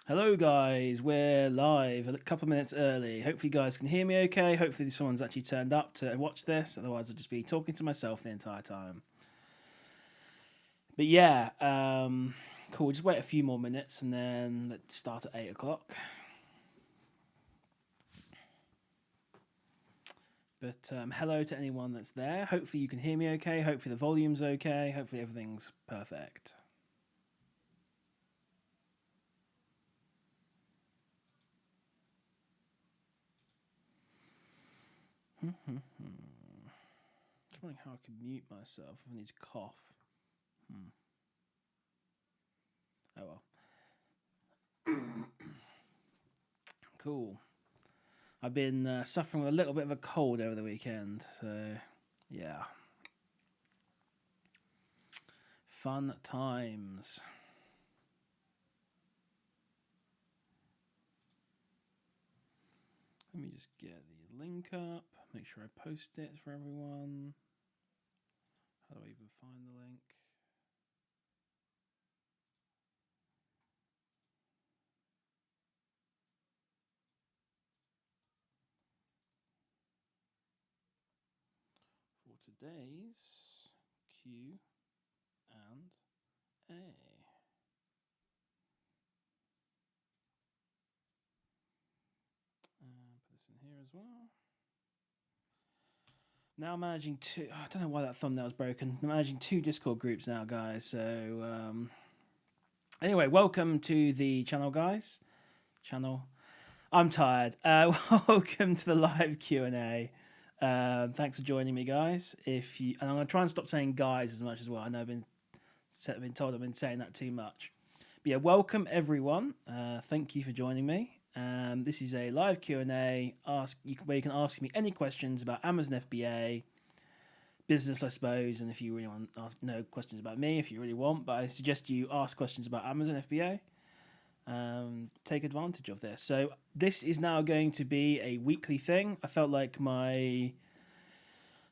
Hello, guys. We're live a couple of minutes early. Hopefully, you guys can hear me okay. Hopefully, someone's actually turned up to watch this. Otherwise, I'll just be talking to myself the entire time. But yeah, cool. Just wait a few more minutes and then let's start at 8 o'clock. But hello to anyone that's there. Hopefully, you can hear me okay. Hopefully, the volume's okay. Hopefully, everything's perfect. Just wondering how I can mute myself if I need to cough. Oh well. Cool. I've been suffering with a little bit of a cold over the weekend, so yeah. Fun times. Let me just get the link up, make sure I post it for everyone. How do I even find the link? For today's Q and A. Put this in here as well. Now managing two. I don't know why that thumbnail's broken. I'm managing two Discord groups now, guys. So anyway, welcome to the channel, guys. I'm tired. Welcome to the live Q&A. Thanks for joining me, guys. And I'm going to try and stop saying guys as much as well. I know I've been told I've been saying that too much. But yeah, welcome everyone. Thank you for joining me. This is a live Q&A where you can ask me any questions about Amazon FBA, business, I suppose, and if you really want to ask no questions about me, if you really want, but I suggest you ask questions about Amazon FBA. Take advantage of this. So this is now going to be a weekly thing. I felt like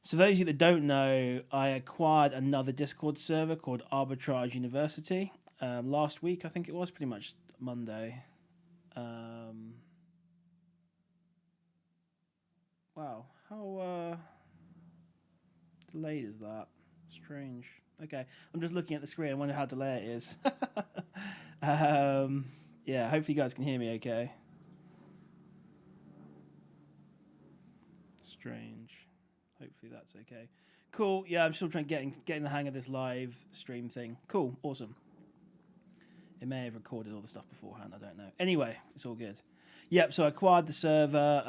so those of you that don't know, I acquired another Discord server called Arbitrage University last week. I think it was pretty much Monday. Wow, how delayed is that? Strange. Okay, I'm just looking at the screen. I wonder how delayed it is. Yeah, hopefully you guys can hear me okay. Strange. Hopefully that's okay. Cool. Yeah, I'm still trying getting the hang of this live stream thing. Cool. Awesome. It may have recorded all the stuff beforehand. I don't know. Anyway, it's all good. Yep. So I acquired the server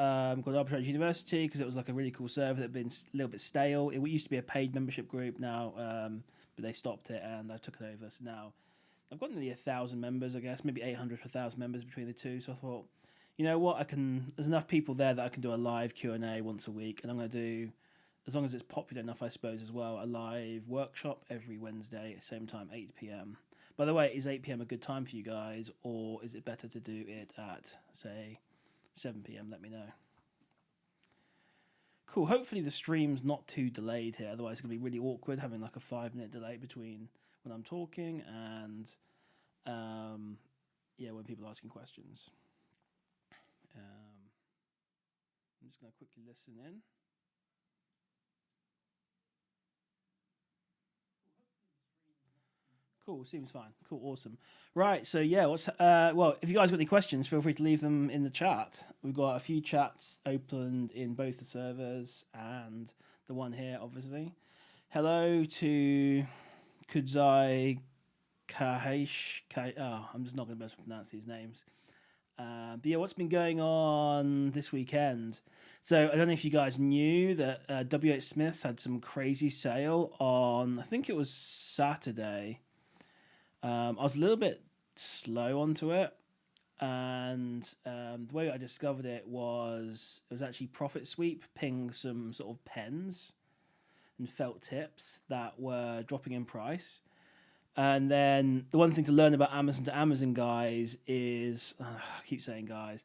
called Arbitrage University because it was like a really cool server that had been a little bit stale. It used to be a paid membership group now, but they stopped it and I took it over. So now I've got nearly 1,000 members, I guess, maybe 800 to 1,000 members between the two. So I thought, you know what, there's enough people there that I can do a live Q&A once a week, and I'm going to do, as long as it's popular enough, I suppose, as well, a live workshop every Wednesday, same time, 8 p.m. By the way, is 8 p.m. a good time for you guys, or is it better to do it at, say, 7 p.m.? Let me know. Cool. Hopefully the stream's not too delayed here, otherwise it's going to be really awkward having like a 5-minute delay between when I'm talking and when people are asking questions. I'm just going to quickly listen in. Cool, seems fine. Cool, awesome. Right, so yeah, well, if you guys got any questions, feel free to leave them in the chat. We've got a few chats opened in both the servers and the one here, obviously. Hello to Kudzai Kahesh. I'm just not going to be able to pronounce these names. But yeah, what's been going on this weekend? So I don't know if you guys knew that WH Smith's had some crazy sale on, I think it was Saturday. I was a little bit slow onto it, and the way I discovered it was actually Profit Sweep pinged some sort of pens and felt tips that were dropping in price. And then the one thing to learn about Amazon to Amazon, guys, is I keep saying guys.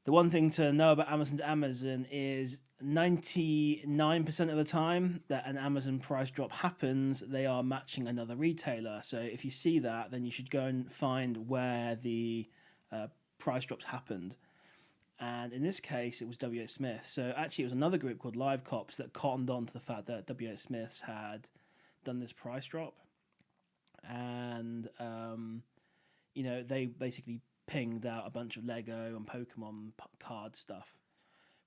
The one thing to know about Amazon to Amazon is 99% of the time that an Amazon price drop happens, they are matching another retailer. So if you see that, then you should go and find where the price drops happened. And in this case, it was WH Smith. So actually, it was another group called Live Cops that cottoned on to the fact that WH Smiths had done this price drop. And, they basically pinged out a bunch of Lego and Pokemon card stuff,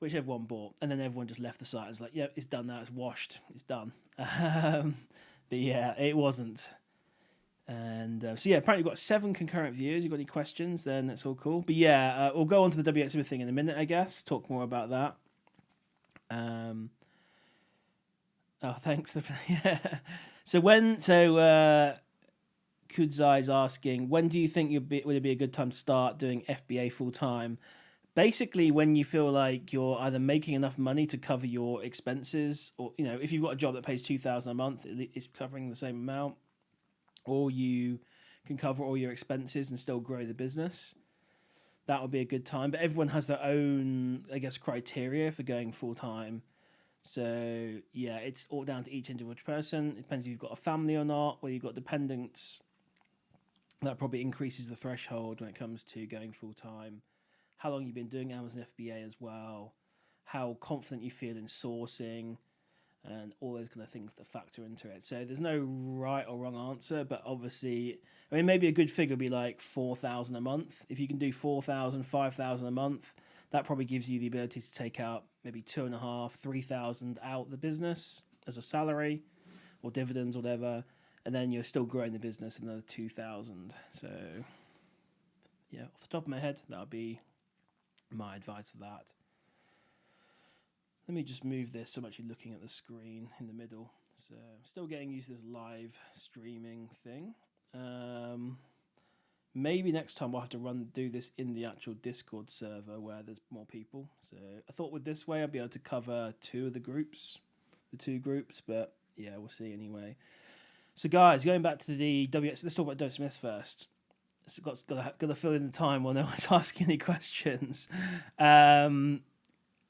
which everyone bought. And then everyone just left the site and was like, yeah, it's done now. It's washed. It's done. But yeah, it wasn't. And apparently we've got 7 concurrent views. You got any questions? Then that's all cool. But yeah, we'll go on to the WH Smith thing in a minute, I guess. Talk more about that. Thanks. Yeah. Kudzai's asking, when do you think would it be a good time to start doing FBA full time? Basically, when you feel like you're either making enough money to cover your expenses, or if you've got a job that pays $2,000 a month, it's covering the same amount, or you can cover all your expenses and still grow the business. That would be a good time. But everyone has their own, I guess, criteria for going full time. So yeah, it's all down to each individual person. It depends if you've got a family or not, or you've got dependents. That probably increases the threshold when it comes to going full time. How long you've been doing Amazon FBA as well. How confident you feel in sourcing. And all those kind of things that factor into it. So there's no right or wrong answer, but obviously, maybe a good figure would be like 4,000 a month. If you can do 4,000, 5,000 a month, that probably gives you the ability to take out maybe 2,500, 3,000 out the business as a salary or dividends, whatever, and then you're still growing the business another 2,000. So yeah, off the top of my head, that would be my advice for that. Let me just move this so I'm actually looking at the screen in the middle. So I'm still getting used to this live streaming thing. Maybe next time we'll have to do this in the actual Discord server where there's more people. So I thought with this way I'd be able to cover the two groups, but yeah, we'll see anyway. So guys, going back to the let's talk about WH Smith first. So got to fill in the time while no one's asking any questions.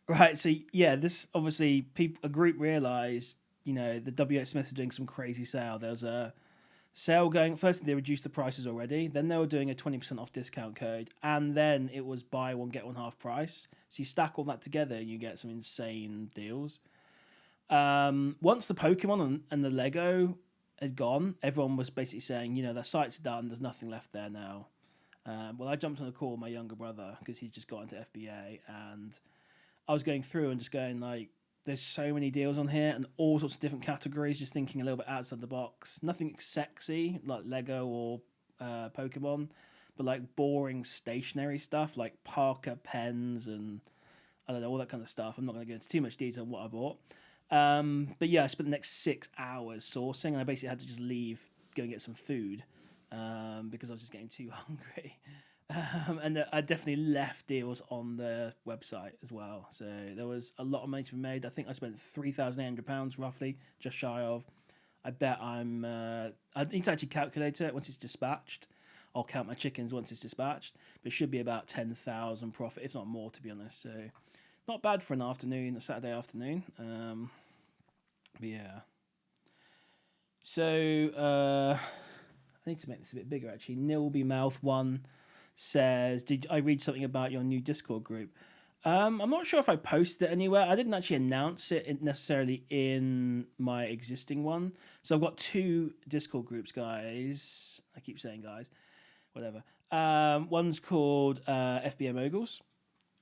Right, so yeah, this obviously a group realised, the WH Smiths are doing some crazy sale. There was a sale going. First, they reduced the prices already. Then they were doing a 20% off discount code, and then it was buy one get one half price. So you stack all that together, and you get some insane deals. Once the Pokemon and the Lego had gone, everyone was basically saying, their site's done. There's nothing left there now. Well, I jumped on a call with my younger brother because he's just got into FBA, and I was going through and just going like, there's so many deals on here and all sorts of different categories, just thinking a little bit outside the box. Nothing sexy like Lego or Pokemon, but like boring stationery stuff like Parker pens and I don't know, all that kind of stuff. I'm not going to go into too much detail on what I bought. But yeah, I spent the next 6 hours sourcing and I basically had to just leave, go and get some food because I was just getting too hungry. And I definitely left deals on the website as well. So there was a lot of money to be made. I think I spent £3,800 roughly, just shy of. I bet I need to actually calculate it once it's dispatched. I'll count my chickens once it's dispatched. But it should be about 10,000 profit, if not more, to be honest. So not bad for a Saturday afternoon. But yeah. So I need to make this a bit bigger actually. Nilby Mouth 1 says, did I read something about your new Discord group? I'm not sure if I posted it anywhere. I didn't actually announce it necessarily in my existing one. So I've got 2 Discord groups, guys. I keep saying guys, whatever. One's called FBA Moguls,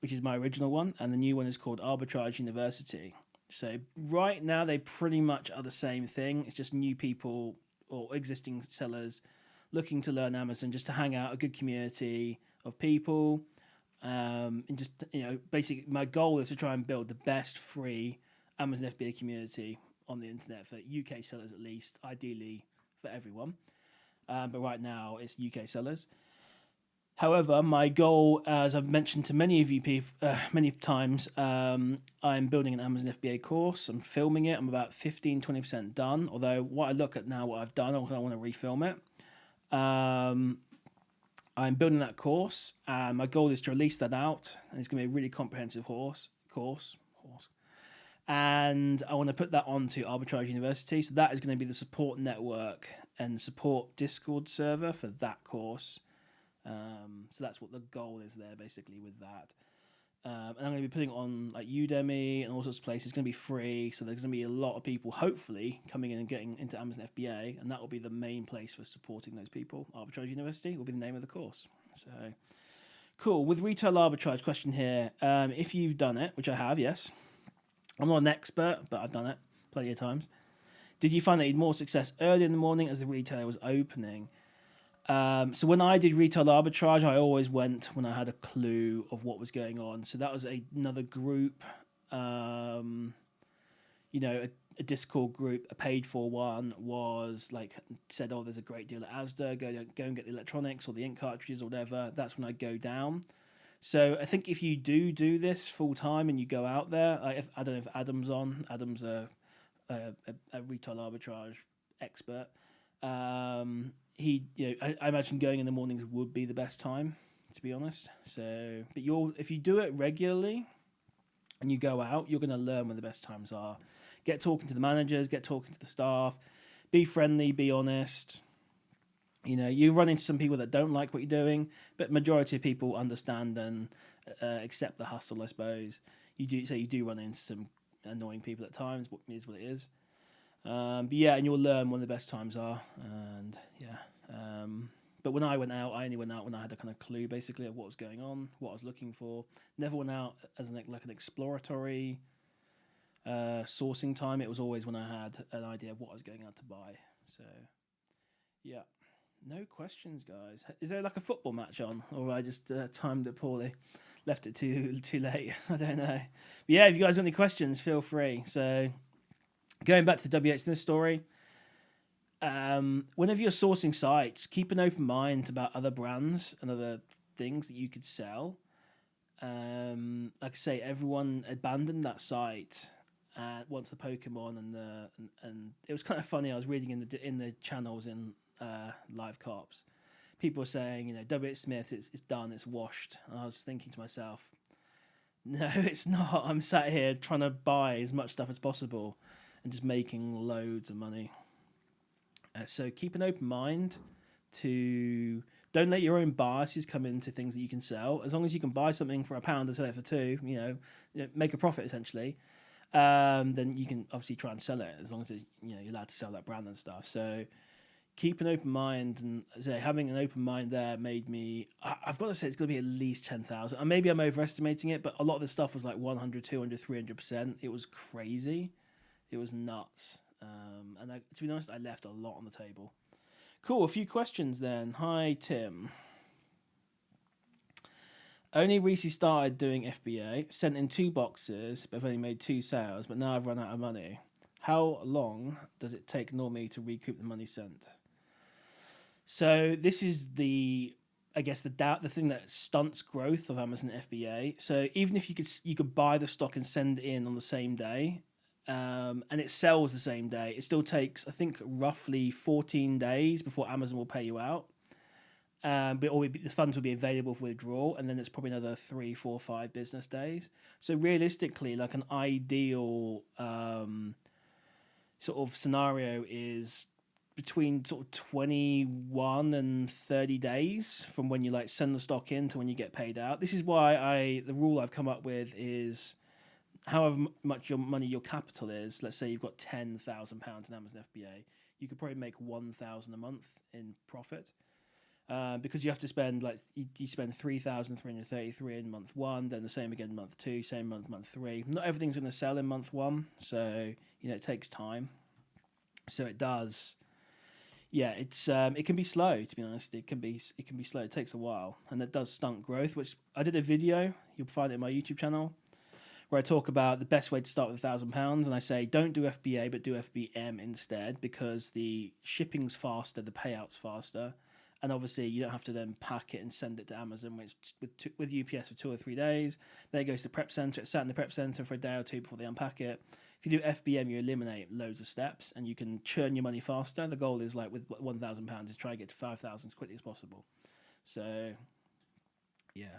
which is my original one, and the new one is called Arbitrage University. So right now they pretty much are the same thing. It's just new people or existing sellers looking to learn Amazon, just to hang out, a good community of people. And just, basically my goal is to try and build the best free Amazon FBA community on the internet for UK sellers at least, ideally for everyone. But right now it's UK sellers. However, my goal, as I've mentioned to many of you people many times, I'm building an Amazon FBA course. I'm filming it. I'm about 15-20% done. Although what I look at now, what I've done, I want to refilm it. I'm building that course, and my goal is to release that out. And it's going to be a really comprehensive course. And I want to put that onto Arbitrage University. So that is going to be the support network and support Discord server for that course. So that's what the goal is there, basically, with that. And I'm going to be putting it on like Udemy and all sorts of places. It's going to be free, so there's going to be a lot of people, hopefully, coming in and getting into Amazon FBA, and that will be the main place for supporting those people. Arbitrage University will be the name of the course. So, cool. With retail arbitrage, question here: if you've done it, which I have, yes. I'm not an expert, but I've done it plenty of times. Did you find that you had more success early in the morning as the retailer was opening? So when I did retail arbitrage, I always went when I had a clue of what was going on. So that was another group, a Discord group, a paid for one was like said, oh, there's a great deal at Asda. Go and get the electronics or the ink cartridges or whatever. That's when I go down. So I think if you do this full time and you go out there, I don't know if Adam's on. Adam's a retail arbitrage expert. I imagine going in the mornings would be the best time, to be honest. So, but if you do it regularly and you go out, you're going to learn when the best times are. Get talking to the managers, get talking to the staff, be friendly, be honest. You run into some people that don't like what you're doing, but majority of people understand and accept the hustle, I suppose. You do run into some annoying people at times, what is what it is. But yeah, and you'll learn when the best times are, and yeah. But when I went out, I only went out when I had a kind of clue, basically, of what was going on, what I was looking for. Never went out as an exploratory sourcing time. It was always when I had an idea of what I was going out to buy. So, yeah. No questions, guys. Is there like a football match on, or I just timed it poorly, left it too late? I don't know. But yeah, if you guys have any questions, feel free. So, going back to the WH Smith story, whenever you're sourcing sites, keep an open mind about other brands and other things that you could sell. Like I say, everyone abandoned that site once the Pokemon and it was kind of funny. I was reading in the channels in Live Cops, people were saying, WH Smith, it's done, it's washed. And I was thinking to myself, no, it's not. I'm sat here trying to buy as much stuff as possible and just making loads of money. So keep an open mind don't let your own biases come into things that you can sell. As long as you can buy something for £1 and sell it for £2, make a profit essentially. Then you can obviously try and sell it as long as you're allowed to sell that brand and stuff. So keep an open mind, and having an open mind there made me. I've got to say it's going to be at least 10,000. And maybe I'm overestimating it, but a lot of the stuff was like 100, 200, 300%. It was crazy. It was nuts. And to be honest, I left a lot on the table. Cool. A few questions then. Hi, Tim. Only recently started doing FBA. Sent in 2 boxes, but I've only made 2 sales. But now I've run out of money. How long does it take normally to recoup the money sent? So this is the thing that stunts growth of Amazon FBA. So even if you could buy the stock and send it in on the same day, and it sells the same day, it still takes, I think, roughly 14 days before Amazon will pay you out. But the funds will be available for withdrawal, and then it's probably another 3, 4, 5 business days. So realistically, like an ideal sort of scenario is between sort of 21 and 30 days from when you send the stock in to when you get paid out. This is why the rule I've come up with is however much your capital is. Let's say you've got £10,000 in Amazon FBA, you could probably make 1,000 a month in profit. Because you have to spend you spend 3,333 in month 1, then the same again month 2, same month 3. Not everything's going to sell in month 1, so it takes time. So it does. Yeah, it can be slow, to be honest. It can be slow. It takes a while, and it does stunt growth. Which I did a video. You'll find it in my YouTube channel, where I talk about the best way to start with £1,000, and I say don't do FBA but do FBM instead, because the shipping's faster, the payout's faster. And obviously, you don't have to then pack it and send it to Amazon with UPS for 2 or 3 days. Then it goes to prep center. It's sat in the prep center for a day or 2 before they unpack it. If you do FBM, you eliminate loads of steps and you can churn your money faster. The goal is with £1,000 is try to get to 5,000 as quickly as possible. So, yeah.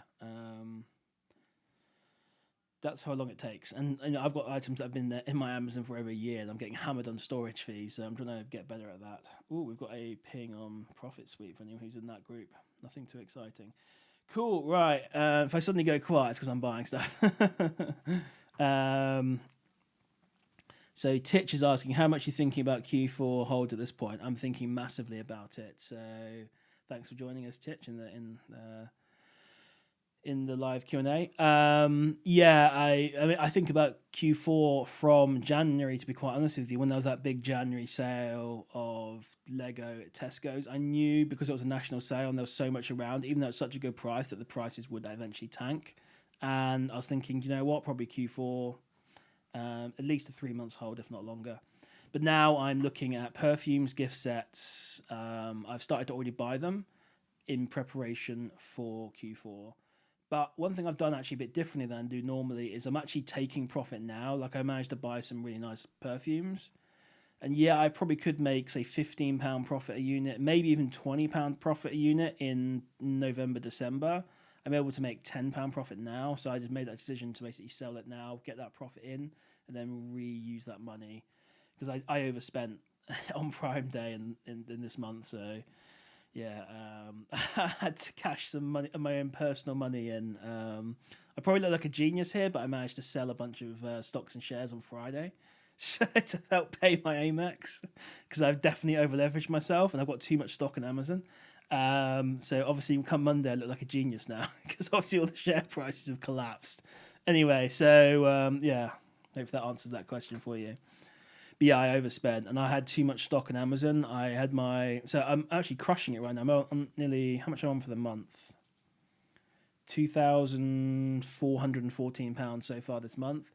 That's how long it takes. And I've got items that have been there in my Amazon for over a year, and I'm getting hammered on storage fees. So I'm trying to get better at that. Oh, we've got a ping on Profit Suite for anyone who's in that group. Nothing too exciting. Cool. Right. If I suddenly go quiet, it's because I'm buying stuff. So Titch is asking how much you're thinking about Q4 holds at this point. I'm thinking massively about it. So thanks for joining us, Titch, in the live Q&A. Yeah, I mean, I think about Q4 from January, to be quite honest with you, when there was that big January sale of Lego at Tesco's. I knew because it was a national sale and there was so much around, even though it's such a good price, that the prices would eventually tank. And I was thinking, you know what, probably Q4, at least a 3 months hold, if not longer. But now I'm looking at perfumes, gift sets. I've started to already buy them in preparation for Q4. But one thing I've done actually a bit differently than I do normally is I'm actually taking profit now. Like I managed to buy some really nice perfumes. And yeah, I probably could make, say, £15 profit a unit, maybe even £20 profit a unit in November, December. I'm able to make £10 profit now. So I just made that decision to basically sell it now, get that profit in, and then reuse that money. Because I overspent on Prime Day in this month. So yeah, I had to cash some money, my own personal money in. I probably look like a genius here, but I managed to sell a bunch of stocks and shares on Friday, so to help pay my Amex, because I've definitely over leveraged myself and I've got too much stock on Amazon. So obviously, come Monday, I look like a genius now because obviously all the share prices have collapsed. Anyway, so yeah, hope that answers that question for you. But yeah, I overspent and I had too much stock on Amazon. So I'm actually crushing it right now. I'm nearly, how much am I on for the month? £2,414 so far this month.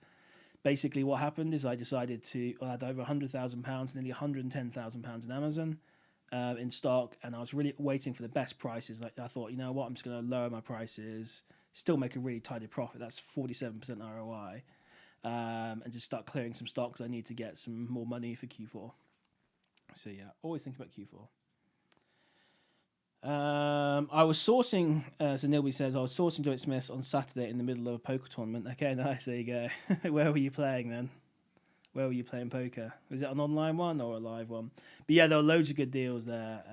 Basically, what happened is I decided I had over £100,000, nearly £110,000 in Amazon in stock, and I was really waiting for the best prices. Like I thought, you know what, I'm just going to lower my prices, still make a really tidy profit. That's 47% ROI. And just start clearing some stock because I need to get some more money for Q4. So yeah, always think about Q4. I was sourcing, so Nilby says, I was sourcing Dwight Smiths on Saturday in the middle of a poker tournament. Okay, nice, there you go. Where were you playing then? Where were you playing poker? Was it an online one or a live one? But yeah, there were loads of good deals there.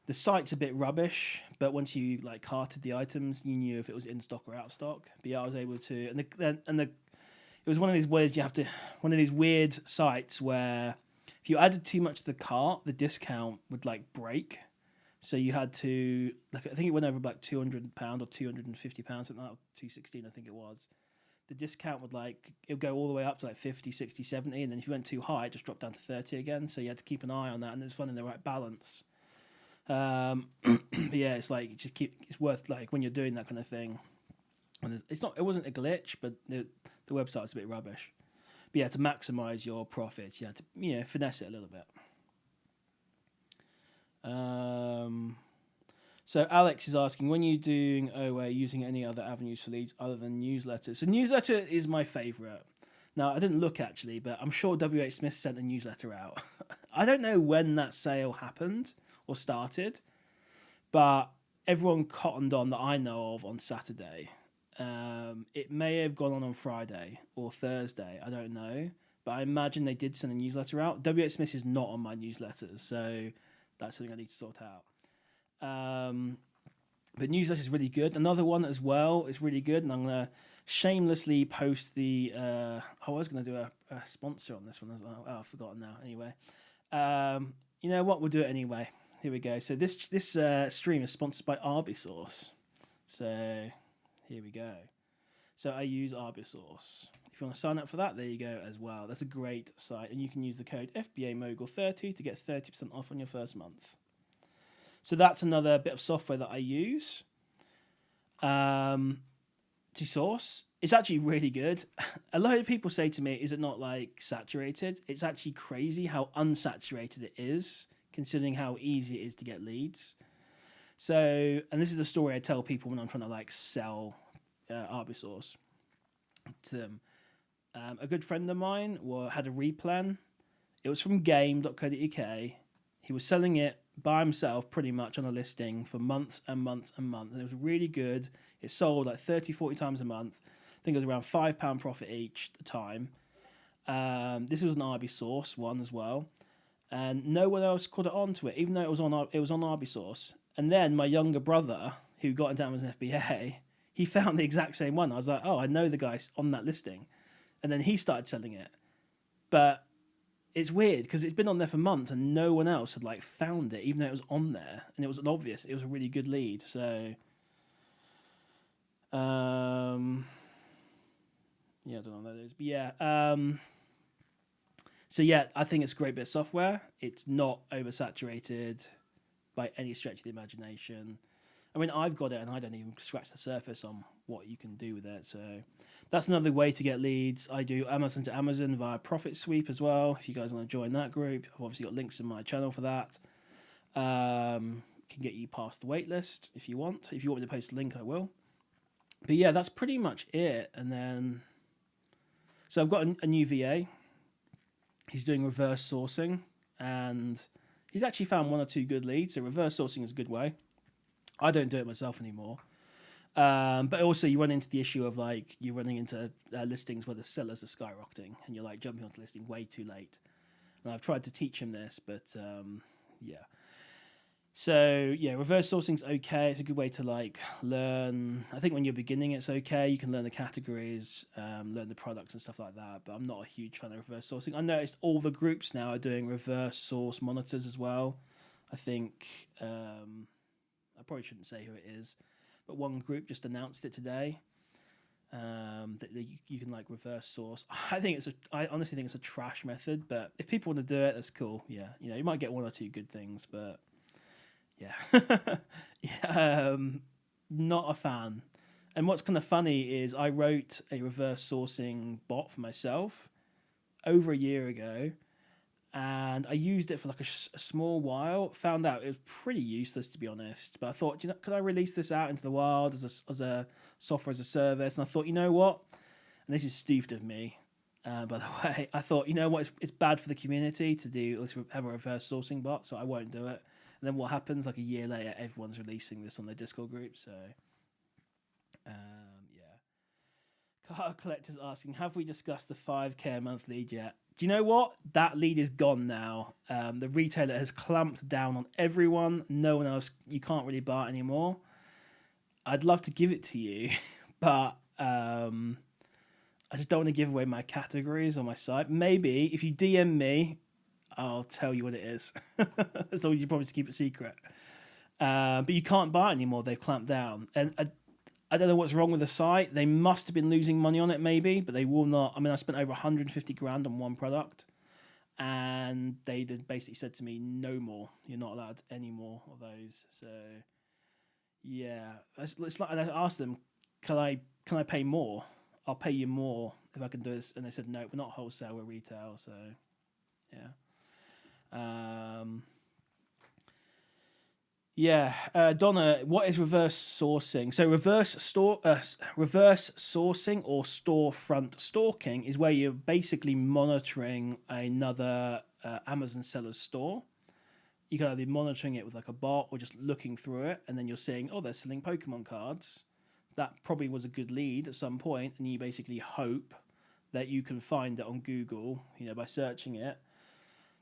The site's a bit rubbish, but once you like carted the items, you knew if it was in stock or out of stock. But yeah, I was able to, it was one of these one of these weird sites where if you added too much to the cart, the discount would like break. So you had to, like, I think it went over like £200 or £250, something like that, 216, I think it was. The discount would it would go all the way up to like 50, 60, 70, and then if you went too high, it just dropped down to 30 again. So you had to keep an eye on that, and it's finding the right balance. But yeah, it's like it's worth like when you're doing that kind of thing. And it wasn't a glitch, but the website's a bit rubbish. But yeah, to maximize your profits, you had to finesse it a little bit. So Alex is asking, when you're doing OA, using any other avenues for leads other than newsletters? So newsletter is my favorite. Now, I didn't look actually, but I'm sure WH Smith sent a newsletter out. I don't know when that sale happened or started, but everyone cottoned on that I know of on Saturday. It may have gone on Friday or Thursday, I don't know, but I imagine they did send a newsletter out. WH Smith is not on my newsletters, so that's something I need to sort out. But newsletter is really good. Another one as well is really good, and I'm going to shamelessly post the I was going to do a sponsor on this one as well. I've forgotten now. Anyway, you know what, we'll do it anyway. Here we go. So this stream is sponsored by Arbysource. So here we go. So I use Arbysource. If you want to sign up for that, there you go as well. That's a great site, and you can use the code FBA Mogul30 to get 30% off on your first month. So that's another bit of software that I use to source. It's actually really good. A lot of people say to me, is it not like saturated? It's actually crazy how unsaturated it is, considering how easy it is to get leads. So, and this is the story I tell people when I'm trying to like sell Arbysource to them. A good friend of mine had a replan. It was from game.co.uk. He was selling it by himself pretty much on a listing for months and months and months, and it was really good. It sold like 30, 40 times a month. think it was around £5 profit each at the time. This was an Arbysource one as well, and no one else caught it onto it, even though it was on Arbysource. And then my younger brother, who got into Amazon FBA, he found the exact same one. I was like, oh, I know the guy on that listing, and then he started selling it. But it's weird because it's been on there for months and no one else had like found it, even though it was on there and it was obvious. It was a really good lead. So, yeah, I don't know what that is, but yeah. So yeah, I think it's a great bit of software. It's not oversaturated by any stretch of the imagination. I mean, I've got it and I don't even scratch the surface on what you can do with it. So that's another way to get leads. I do Amazon to Amazon via Profit Sweep as well. If you guys want to join that group, I've obviously got links in my channel for that. Can get you past the wait list if you want. If you want me to post a link, I will. But yeah, that's pretty much it. And then, so I've got a new VA. He's doing reverse sourcing and he's actually found 1 or 2 good leads. So reverse sourcing is a good way. I don't do it myself anymore. But also you run into the issue of like you're running into listings where the sellers are skyrocketing and you're like jumping onto the listing way too late. And I've tried to teach him this, but yeah. So yeah, reverse sourcing's okay. It's a good way to like learn. I think when you're beginning, it's okay. You can learn the categories, learn the products and stuff like that. But I'm not a huge fan of reverse sourcing. I noticed all the groups now are doing reverse source monitors as well. I think I probably shouldn't say who it is, but one group just announced it today. That you can like reverse source. I honestly think it's a trash method, but if people want to do it, that's cool. Yeah, you know, you might get 1 or 2 good things, but yeah, yeah, not a fan. And what's kind of funny is I wrote a reverse sourcing bot for myself over a year ago, and I used it for like a small while. Found out it was pretty useless, to be honest. But I thought, you know, could I release this out into the wild as a software as a service? And I thought, you know what? And this is stupid of me, by the way. I thought, you know what? It's bad for the community to do. Let's have a reverse sourcing bot, so I won't do it. And then what happens? Like a year later, everyone's releasing this on their Discord group. So, yeah. Car Collector's asking, have we discussed the 5K a month lead yet? Do you know what? That lead is gone now. The retailer has clamped down on everyone. No one else. You can't really buy it anymore. I'd love to give it to you, but I just don't want to give away my categories on my site. Maybe if you DM me, I'll tell you what it is. As long as you promise to keep it secret. But you can't buy it anymore. They've clamped down. And I don't know what's wrong with the site. They must have been losing money on it maybe, but they will not. I mean, I spent over 150 grand on one product. And they basically said to me, no more. You're not allowed any more of those. So, yeah. It's like I asked them, can I pay more? I'll pay you more if I can do this. And they said, no, we're not wholesale, we're retail. So, yeah. Donna, what is reverse sourcing? So reverse sourcing or storefront stalking is where you're basically monitoring another Amazon seller's store. You can either be monitoring it with like a bot or just looking through it, and then you're seeing, oh, they're selling Pokemon cards. That probably was a good lead at some point, and you basically hope that you can find it on Google, you know, by searching it.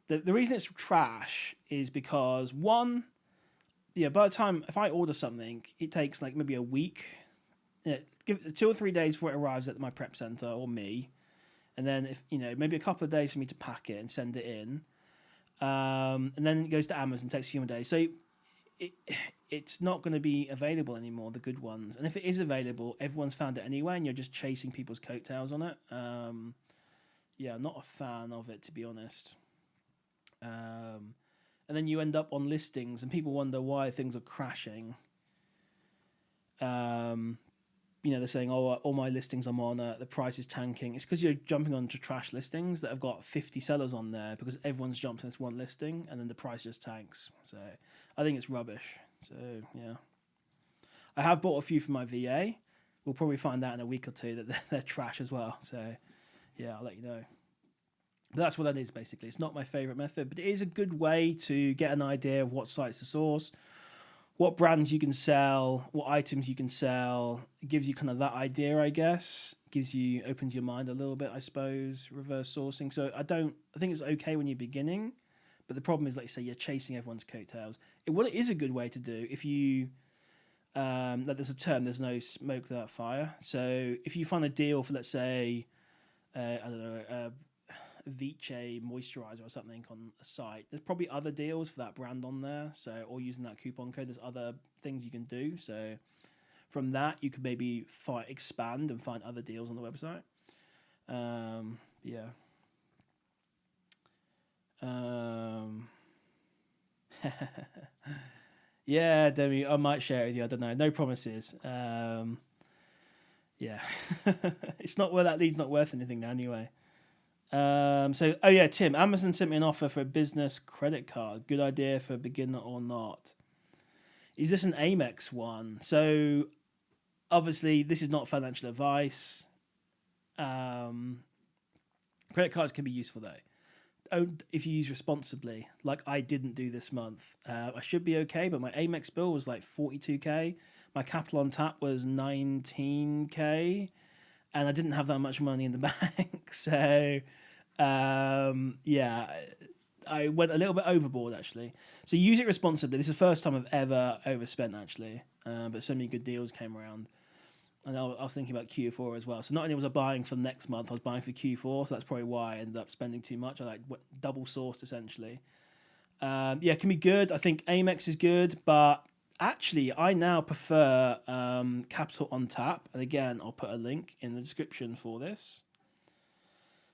The reason it's trash is because, one, yeah, by the time, if I order something, it takes like maybe a week, give it 2 or 3 days before it arrives at my prep center or me. And then, if you know, maybe a couple of days for me to pack it and send it in. And then it goes to Amazon, takes a few more days. So it's not going to be available anymore, the good ones. And if it is available, everyone's found it anyway, and you're just chasing people's coattails on it. Yeah, I'm not a fan of it, to be honest. And then you end up on listings and people wonder why things are crashing. You know, they're saying, oh, all my listings I'm on, the price is tanking. It's because you're jumping onto trash listings that have got 50 sellers on there because everyone's jumped on this one listing and then the price just tanks. So I think it's rubbish. So, yeah. I have bought a few from my VA. We'll probably find out in a week or two that they're trash as well. So, yeah, I'll let you know. But that's what that is, basically. It's not my favourite method, but it is a good way to get an idea of what sites to source, what brands you can sell, what items you can sell. It gives you kind of that idea, I guess. opens your mind a little bit, I suppose. Reverse sourcing. So I think it's okay when you're beginning, but the problem is, like you say, you're chasing everyone's coattails. What it is a good way to do if you like there's a term, there's no smoke without fire. So if you find a deal for, let's say, I don't know, Vice moisturizer or something on a site, there's probably other deals for that brand on there. So, or using that coupon code, there's other things you can do. So from that, you could maybe expand and find other deals on the website. Yeah. Yeah, Demi, I might share it with you. I don't know. No promises. Yeah. It's not where that lead's not worth anything now anyway. Oh yeah, Tim, Amazon sent me an offer for a business credit card. Good idea for a beginner or not? Is this an Amex one? So obviously this is not financial advice. Credit cards can be useful though. If you use responsibly, like I didn't do this month. I should be okay, but my Amex bill was like 42k. My capital on tap was 19k, and I didn't have that much money in the bank. So, yeah, I went a little bit overboard actually. So use it responsibly. This is the first time I've ever overspent actually, but so many good deals came around. And I was thinking about Q4 as well. So not only was I buying for next month, I was buying for Q4. So that's probably why I ended up spending too much. I like double sourced essentially. Yeah, it can be good. I think Amex is good, but actually I now prefer Capital on Tap. And again, I'll put a link in the description for this.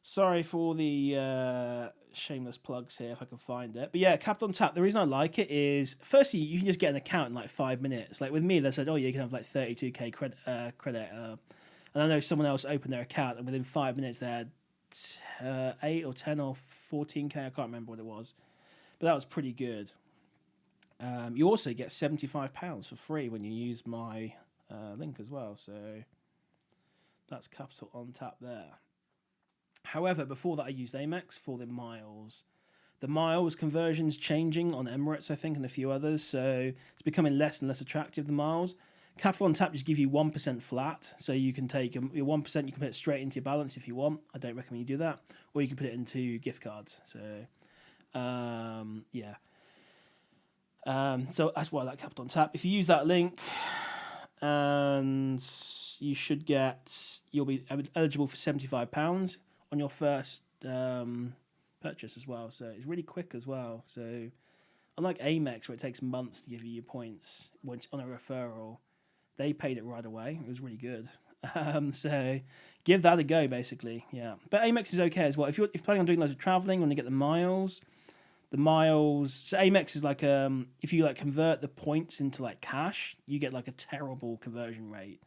Sorry for the shameless plugs here if I can find it. But yeah, Capital on Tap, the reason I like it is, firstly, you can just get an account in like 5 minutes. Like with me, they said, oh, yeah, you can have like 32k credit. And I know someone else opened their account and within 5 minutes they had 8 or 10 or 14k. I can't remember what it was. But that was pretty good. You also get £75 for free when you use my link as well. So that's Capital on Tap there. However, before that, I used Amex for the miles. The miles conversion's changing on Emirates, I think, and a few others. So it's becoming less and less attractive, the miles. Capital on Tap just give you 1% flat. So you can take your 1%, you can put it straight into your balance if you want. I don't recommend you do that. Or you can put it into gift cards. So, yeah. So that's why I like Capital on Tap. If you use that link, and you'll be eligible for £75 on your first purchase as well. So it's really quick as well. So unlike Amex, where it takes months to give you your points once on a referral, they paid it right away. It was really good. So give that a go, basically. Yeah, but Amex is okay as well. If you're planning on doing loads of traveling, when you get the miles. So Amex is like if you like convert the points into like cash, you get like a terrible conversion rate.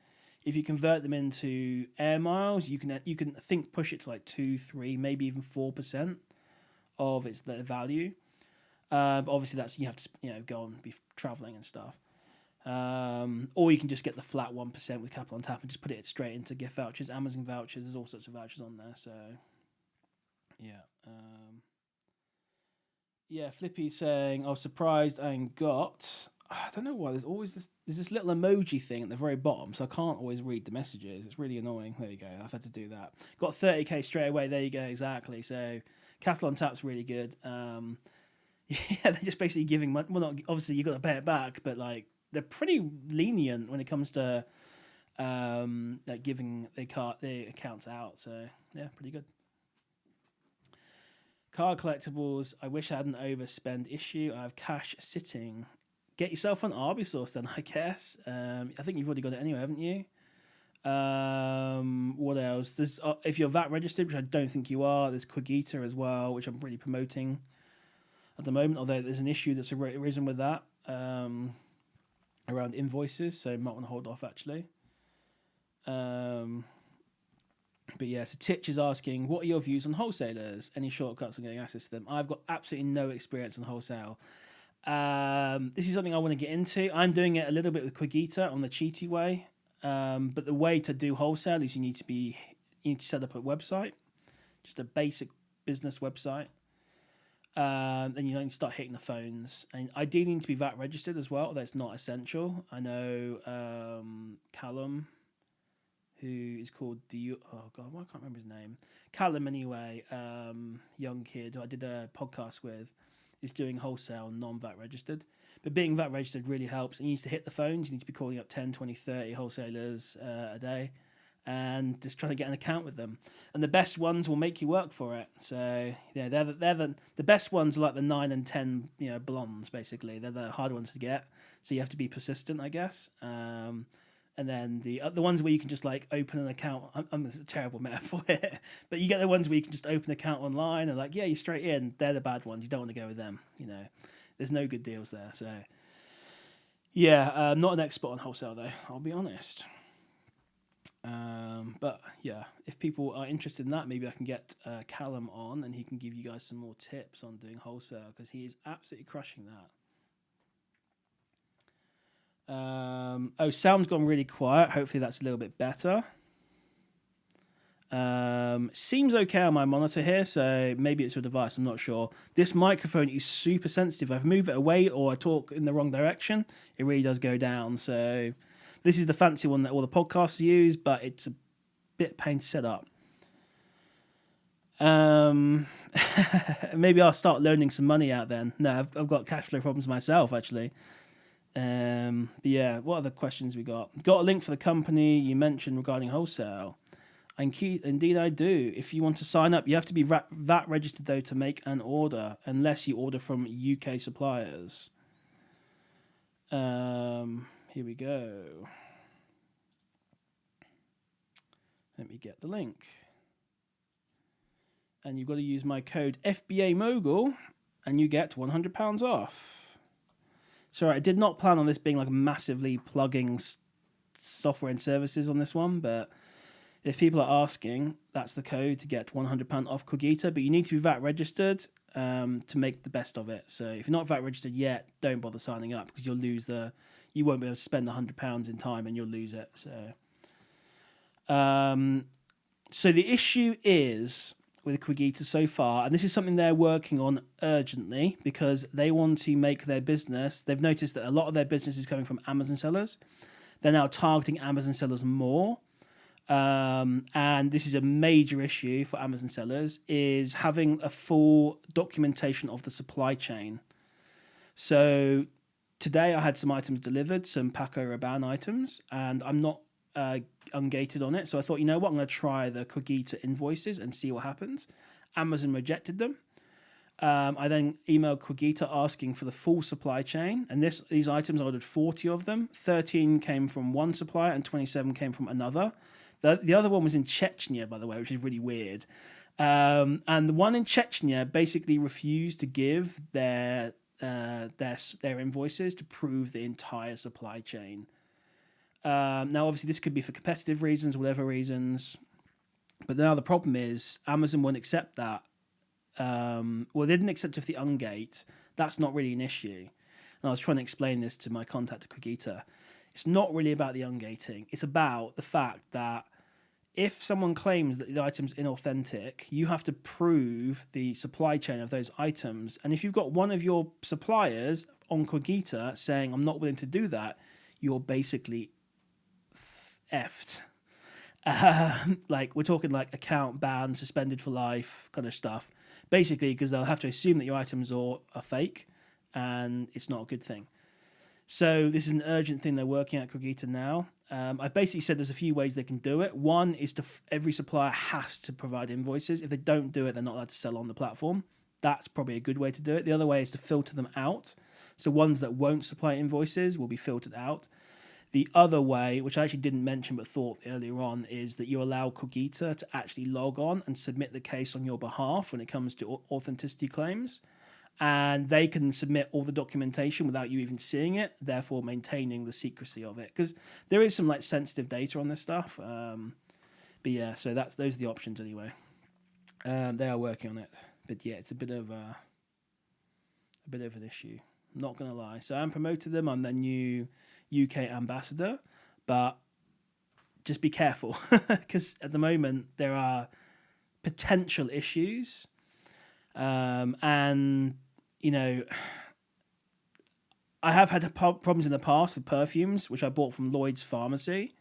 If you convert them into air miles, you can push it to like 2, 3, maybe even 4% of its value. But obviously you have to go and be traveling and stuff. Or you can just get the flat 1% with Capital on Tap and just put it straight into gift vouchers, Amazon vouchers. There's all sorts of vouchers on there. So yeah. Yeah, Flippy's saying, I was surprised and got... I don't know why, there's this little emoji thing at the very bottom, so I can't always read the messages. It's really annoying. There you go, I've had to do that. Got 30k straight away, there you go, exactly. So Capital on Tap's really good. Yeah, they're just basically giving money. Well, not obviously you've got to pay it back, but like they're pretty lenient when it comes to like giving their accounts out. So yeah, pretty good. Card collectibles. I wish I had an overspend issue. I have cash sitting. Get yourself on Arbisource then, I guess. I think you've already got it anyway, haven't you? What else? There's if you're VAT registered, which I don't think you are. There's Cogita as well, which I'm really promoting at the moment. Although there's an issue that's arisen with that around invoices, so you might want to hold off actually. But yeah, so Titch is asking, what are your views on wholesalers? Any shortcuts on getting access to them? I've got absolutely no experience on wholesale. This is something I want to get into. I'm doing it a little bit with Cogita on the cheaty way. But the way to do wholesale is you need to set up a website, just a basic business website. Then you need to start hitting the phones. And ideally you need to be VAT registered as well, although it's not essential. I know Callum, who is called oh god, well, I can't remember his name. Callum anyway, young kid who I did a podcast with, is doing wholesale non-VAT registered. But being VAT registered really helps. And you need to hit the phones. You need to be calling up 10, 20, 30 wholesalers a day and just trying to get an account with them. And the best ones will make you work for it. So yeah, they're the best ones are like the 9 and 10 blondes basically. They're the hard ones to get. So you have to be persistent, I guess. And then the ones where you can just like open an account. This is a terrible metaphor here, but you get the ones where you can just open an account online and like, yeah, you're straight in. They're the bad ones. You don't want to go with them. There's no good deals there. So yeah, I'm not an expert on wholesale though, I'll be honest. But yeah, if people are interested in that, maybe I can get Callum on and he can give you guys some more tips on doing wholesale because he is absolutely crushing that. Sound's gone really quiet. Hopefully that's a little bit better. Seems okay on my monitor here, so maybe it's your device, I'm not sure. This microphone is super sensitive. If I move it away or I talk in the wrong direction, it really does go down. So this is the fancy one that all the podcasts use, but it's a bit pain to set up. Maybe I'll start loaning some money out then. No, I've got cash flow problems myself, actually. But yeah, what other questions we got? Got a link for the company you mentioned regarding wholesale. Indeed, I do. If you want to sign up, you have to be VAT registered, though, to make an order, unless you order from UK suppliers. Here we go. Let me get the link. And you've got to use my code FBA Mogul, and you get £100 off. Sorry, I did not plan on this being like massively plugging software and services on this one, but if people are asking, that's the code to get £100 off Cogita, but you need to be VAT registered to make the best of it. So if you're not VAT registered yet, don't bother signing up because you'll lose you won't be able to spend the £100 in time and you'll lose it. So the issue is with Cogita so far, and this is something they're working on urgently because they want to make their business. They've noticed that a lot of their business is coming from Amazon sellers. They're now targeting Amazon sellers more. And this is a major issue for Amazon sellers, is having a full documentation of the supply chain. So today I had some items delivered, some Paco Rabanne items, and I'm not ungated on it. So I thought, you know what, I'm going to try the Cogita invoices and see what happens. Amazon rejected them. I then emailed Cogita asking for the full supply chain, and these items, I ordered 40 of them. 13 came from one supplier and 27 came from another. The other one was in Chechnya, by the way, which is really weird. And the one in Chechnya basically refused to give their invoices to prove the entire supply chain. Now, obviously, this could be for competitive reasons, whatever reasons. But now the problem is Amazon won't accept that. Well, they didn't accept it for the ungate. That's not really an issue. And I was trying to explain this to my contact at Cogita. It's not really about the ungating. It's about the fact that if someone claims that the item's inauthentic, you have to prove the supply chain of those items. And if you've got one of your suppliers on Cogita saying, I'm not willing to do that, you're basically effed. Like, we're talking like account banned, suspended for life kind of stuff. Basically, because they'll have to assume that your items are fake, and it's not a good thing. So this is an urgent thing they're working at Cogita now. I've basically said there's a few ways they can do it. One is every supplier has to provide invoices. If they don't do it, they're not allowed to sell on the platform. That's probably a good way to do it. The other way is to filter them out. So ones that won't supply invoices will be filtered out. The other way, which I actually didn't mention but thought earlier on, is that you allow Cogita to actually log on and submit the case on your behalf when it comes to authenticity claims. And they can submit all the documentation without you even seeing it, therefore maintaining the secrecy of it. Because there is some like sensitive data on this stuff. But yeah, so those are the options anyway. They are working on it. But yeah, it's a bit of an issue. I'm not going to lie. So I'm promoted them. I'm their new UK ambassador. But just be careful. Because at the moment, there are potential issues. And you know, I have had problems in the past with perfumes, which I bought from Lloyd's Pharmacy,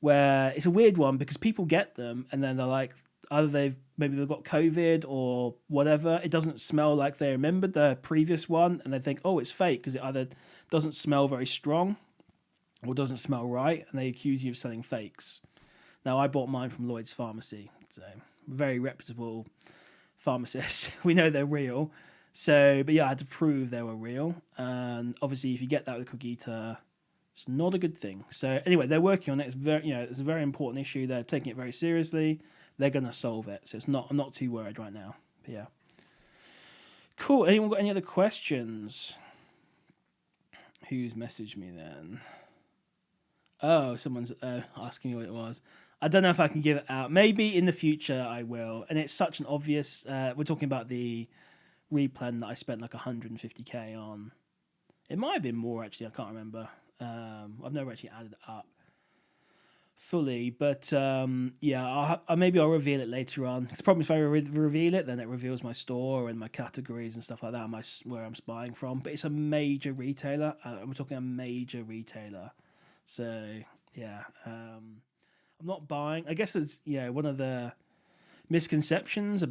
where it's a weird one because people get them and then they're like, either they've got COVID or whatever. It doesn't smell like they remembered the previous one, and they think, oh, it's fake because it either doesn't smell very strong or doesn't smell right, and they accuse you of selling fakes. Now, I bought mine from Lloyd's Pharmacy, so very reputable pharmacist. We know they're real. So, but yeah, I had to prove they were real. And obviously, if you get that with Cogita, it's not a good thing. So anyway, they're working on it. It's very, it's a very important issue. They're taking it very seriously. They're going to solve it. So I'm not too worried right now. But yeah. Cool. Anyone got any other questions? Who's messaged me then? Oh, someone's asking what it was. I don't know if I can give it out. Maybe in the future I will. And it's such an obvious... we're talking about the replan that I spent like 150k on. It might have been more, actually. I can't remember. I've never actually added it up fully. But yeah, maybe I'll reveal it later on. Because the problem is if I reveal it, then it reveals my store and my categories and stuff like that, where I'm buying from. But it's a major retailer. We're talking a major retailer. So yeah, I'm not buying. I guess that's one of the misconceptions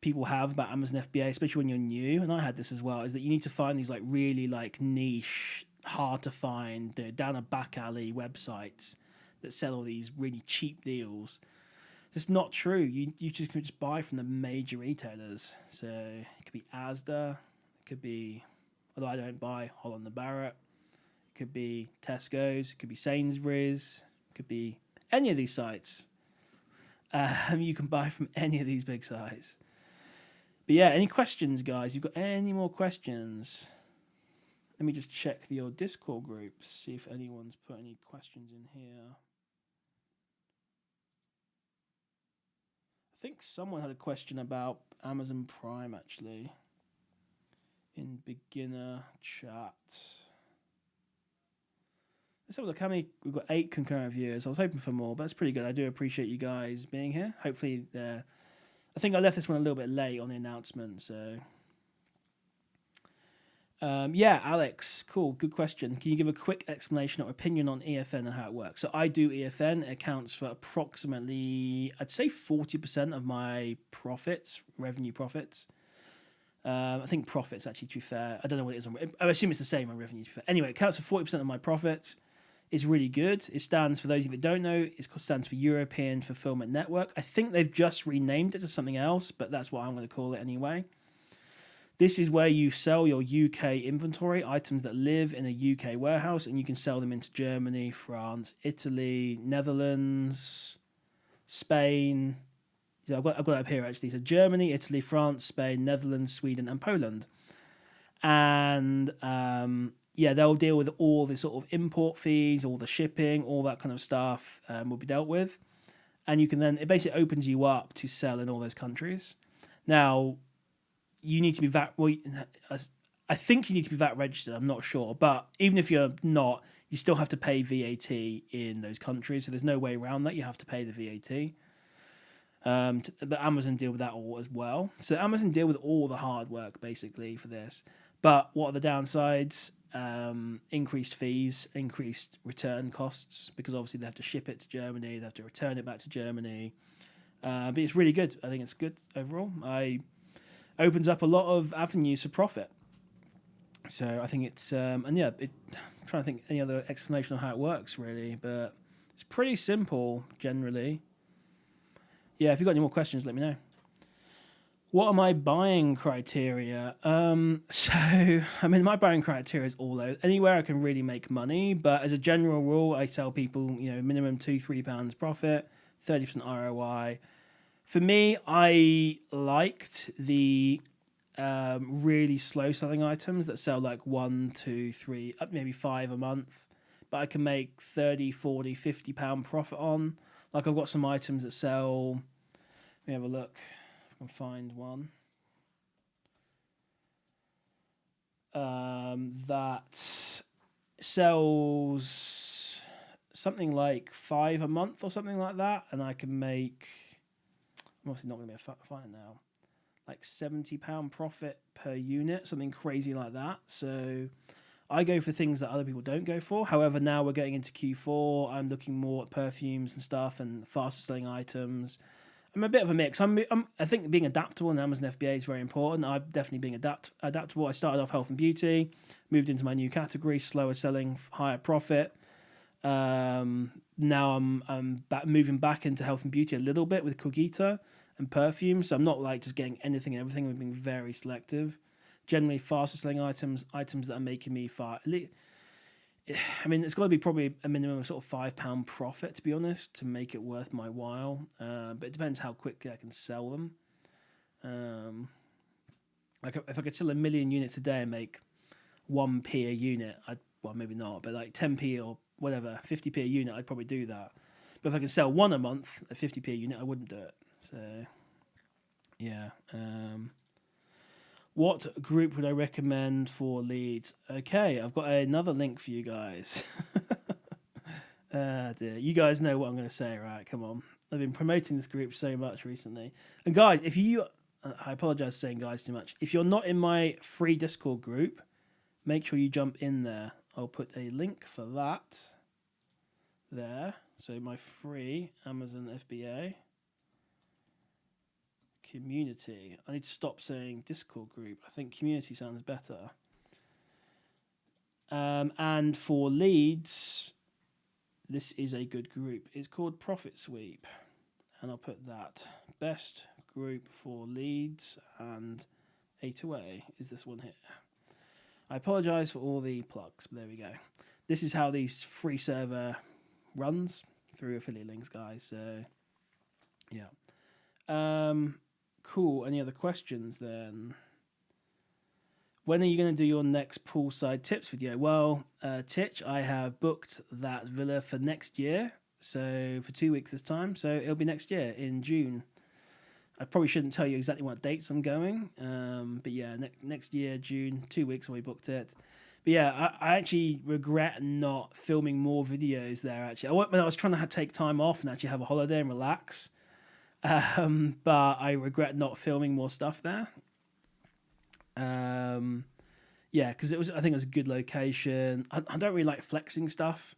people have about Amazon FBA, especially when you're new, and I had this as well, is that you need to find these like really like niche, hard to find, down a back alley websites that sell all these really cheap deals. That's not true. You just buy from the major retailers. So it could be Asda, it could be, although I don't buy Holland & Barrett. It could be Tesco's, it could be Sainsbury's, it could be any of these sites. You can buy from any of these big sites. But yeah, any questions, guys? You've got any more questions? Let me just check your Discord groups, see if anyone's put any questions in here. I think someone had a question about Amazon Prime, actually, in beginner chat. Let's have a look how many. We've got 8 concurrent viewers. I was hoping for more, but that's pretty good. I do appreciate you guys being here. Hopefully, I think I left this one a little bit late on the announcement. So, yeah, Alex, cool, good question. Can you give a quick explanation or opinion on EFN and how it works? So I do EFN. It accounts for approximately, I'd say 40% of my revenue profits. I think profits, actually, to be fair. I don't know what it is. I assume it's the same on revenue, to be fair. Anyway, it accounts for 40% of my profits. It's really good. It stands, for those of you that don't know, it stands for European Fulfillment Network. I think they've just renamed it to something else, but that's what I'm going to call it anyway. This is where you sell your UK inventory, items that live in a UK warehouse, and you can sell them into Germany, France, Italy, Netherlands, Spain. So I've got it up here, actually. So Germany, Italy, France, Spain, Netherlands, Sweden, and Poland. And yeah, they'll deal with all the sort of import fees, all the shipping, all that kind of stuff will be dealt with. And you can then, it basically opens you up to sell in all those countries. Now, you need to be I think you need to be VAT registered, I'm not sure. But even if you're not, you still have to pay VAT in those countries. So there's no way around that. You have to pay the VAT. But Amazon deal with that all as well. So Amazon deal with all the hard work, basically, for this. But what are the downsides? Increased fees, increased return costs, because obviously they have to ship it to Germany, they have to return it back to Germany. But it's really good. I think it's good overall. Opens up a lot of avenues for profit. So I think it's and yeah, I'm trying to think any other explanation on how it works really, but it's pretty simple generally. Yeah, if you've got any more questions, let me know. What are my buying criteria? So, I mean, my buying criteria is all over. Anywhere I can really make money, but as a general rule, I tell people, minimum £2-3 profit, 30% ROI. For me, I liked the really slow selling items that sell like 1, 2, 3, up maybe 5 a month, but I can make 30, 40, £50 profit on. Like I've got some items that sell, let me have a look. And find one that sells something like 5 a month or something like that, and I can make, I'm obviously not going to be able to find it now, like £70 profit per unit, something crazy like that. So I go for things that other people don't go for. However, now we're getting into Q4. I'm looking more at perfumes and stuff and faster selling items. I'm a bit of a mix. I think being adaptable in Amazon FBA is very important. I'm definitely being adaptable. I started off health and beauty, moved into my new category, slower selling, higher profit. Now I'm moving back into health and beauty a little bit with Cogita and perfume. So I'm not like just getting anything and everything. I'm being very selective. Generally, faster selling items that are making me far. I mean, it's got to be probably a minimum of sort of £5 profit, to be honest, to make it worth my while. But it depends how quickly I can sell them. Like if I could sell 1 million units a day and make 1p a unit, well, maybe not, but like 10p or whatever, 50p a unit, I'd probably do that. But if I could sell one a month at 50p a unit, I wouldn't do it. So, yeah. What group would I recommend for leads? Okay, I've got another link for you guys. Dear. You guys know what I'm going to say, right? Come on. I've been promoting this group so much recently. And guys, if you... I apologize for saying guys too much. If you're not in my free Discord group, make sure you jump in there. I'll put a link for that there. So my free Amazon FBA community. I need to stop saying Discord group. I think community sounds better. And for leads, this is a good group. It's called Profit Sweep. And I'll put that. Best group for leads and A2A is this one here. I apologize for all the plugs, but there we go. This is how these free server runs through affiliate links, guys. So, yeah. Cool. Any other questions then? When are you going to do your next poolside tips video? Well, Titch, I have booked that villa for next year. So for 2 weeks this time. So it'll be next year in June. I probably shouldn't tell you exactly what dates I'm going. But yeah, next year, June, 2 weeks when we booked it. But yeah, I actually regret not filming more videos there, actually. When I was trying to take time off and actually have a holiday and relax. But I regret not filming more stuff there. Yeah, because I think it was a good location. I don't really like flexing stuff.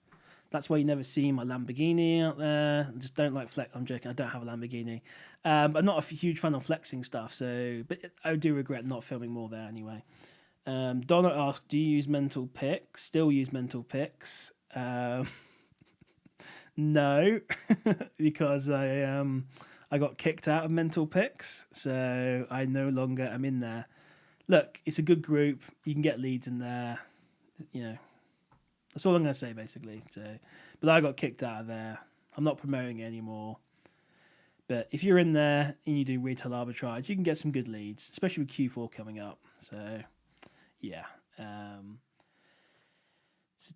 That's why you never see my Lamborghini out there. I just don't like flex. I'm joking. I don't have a Lamborghini. I'm not a huge fan of flexing stuff. But I do regret not filming more there anyway. Donna asked, "Do you use Mental Pics?" Still use Mental Pics. No, because I got kicked out of Mental Pics, so I no longer am in there. Look, it's a good group. You can get leads in there. You know, that's all I'm going to say, basically. So, but I got kicked out of there. I'm not promoting it anymore. But if you're in there and you do retail arbitrage, you can get some good leads, especially with Q4 coming up. So, yeah. So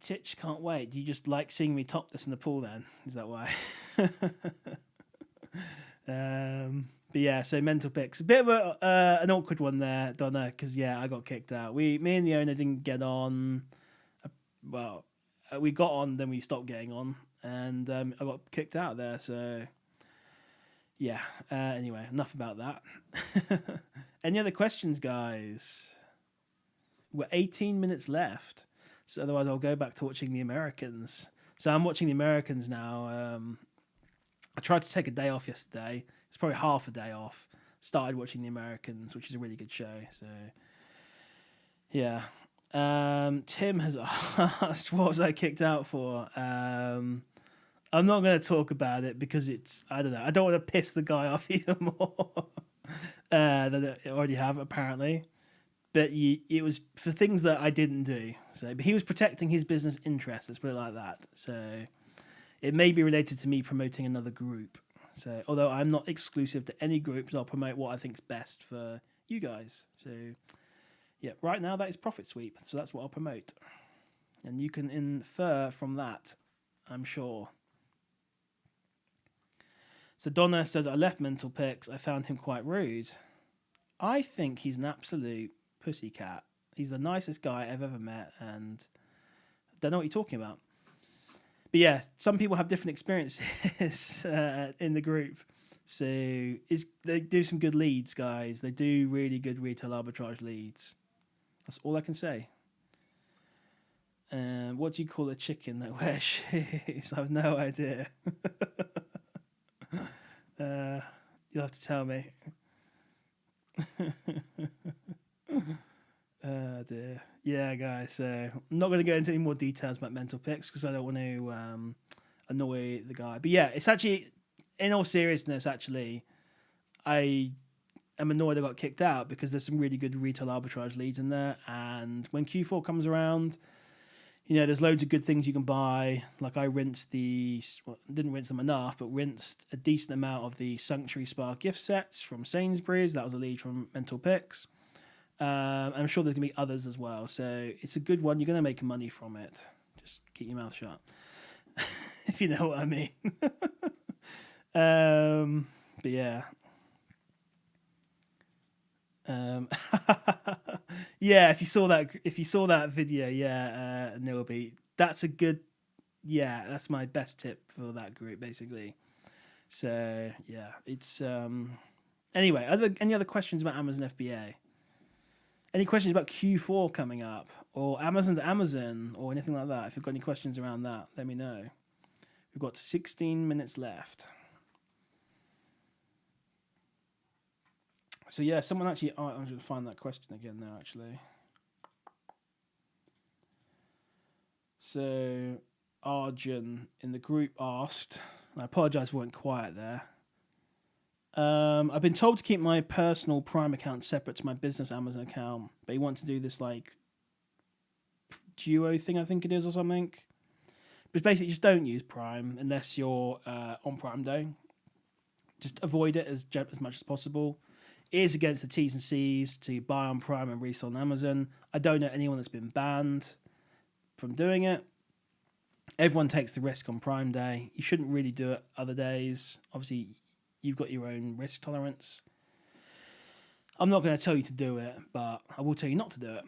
Titch, can't wait. Do you just like seeing me topless in the pool then? Is that why? But yeah, so Mental Pics. A bit of an awkward one there, Donna, because yeah, I got kicked out. Me and the owner didn't get on. Well, we got on, then we stopped getting on, and I got kicked out there. So yeah. Anyway, enough about that. Any other questions, guys? We're 18 minutes left, so otherwise I'll go back to watching The Americans. So I'm watching The Americans now. I tried to take a day off yesterday. It's probably half a day off. Started watching The Americans, which is a really good show. So, yeah. Tim has asked, what was I kicked out for? I'm not going to talk about it because I don't know. I don't want to piss the guy off even more than I already have, apparently. But it was for things that I didn't do. So, but he was protecting his business interests, let's put it like that. So it may be related to me promoting another group. So, although I'm not exclusive to any groups, I'll promote what I think is best for you guys. So, yeah, right now that is Profit Sweep. So that's what I'll promote. And you can infer from that, I'm sure. So Donna says, I left Mental Pics. I found him quite rude. I think he's an absolute pussycat. He's the nicest guy I've ever met, and I don't know what you're talking about. But yeah, some people have different experiences in the group. So they do some good leads, guys. They do really good retail arbitrage leads. That's all I can say. What do you call a chicken that wears shoes? I have no idea. You'll have to tell me. Dear. Yeah, guys. So I'm not going to go into any more details about mental picks because I don't want to annoy the guy. But yeah, it's actually, in all seriousness, actually, I am annoyed I got kicked out because there's some really good retail arbitrage leads in there. And when Q4 comes around, there's loads of good things you can buy. Like I rinsed didn't rinse them enough, but rinsed a decent amount of the Sanctuary Spa gift sets from Sainsbury's. That was a lead from Mental Picks. I'm sure there's going to be others as well. So it's a good one. You're going to make money from it. Just keep your mouth shut. If you know what I mean. But yeah. Yeah, if you saw that video, yeah, Nilby, that's a good, yeah, that's my best tip for that group basically. So yeah, it's anyway. Any other questions about Amazon FBA? Any questions about Q4 coming up or Amazon to Amazon or anything like that? If you've got any questions around that, let me know. We've got 16 minutes left. So yeah, someone actually, I'm going to find that question again now actually. So Arjun in the group asked, I apologise for being quiet there. I've been told to keep my personal Prime account separate to my business Amazon account, but you want to do this like duo thing, I think it is, or something. But basically, just don't use Prime unless you're on Prime Day. Just avoid it as much as possible. It is against the T's and C's to buy on Prime and resell on Amazon. I don't know anyone that's been banned from doing it. Everyone takes the risk on Prime Day. You shouldn't really do it other days. Obviously, you've got your own risk tolerance. I'm not going to tell you to do it, but I will tell you not to do it.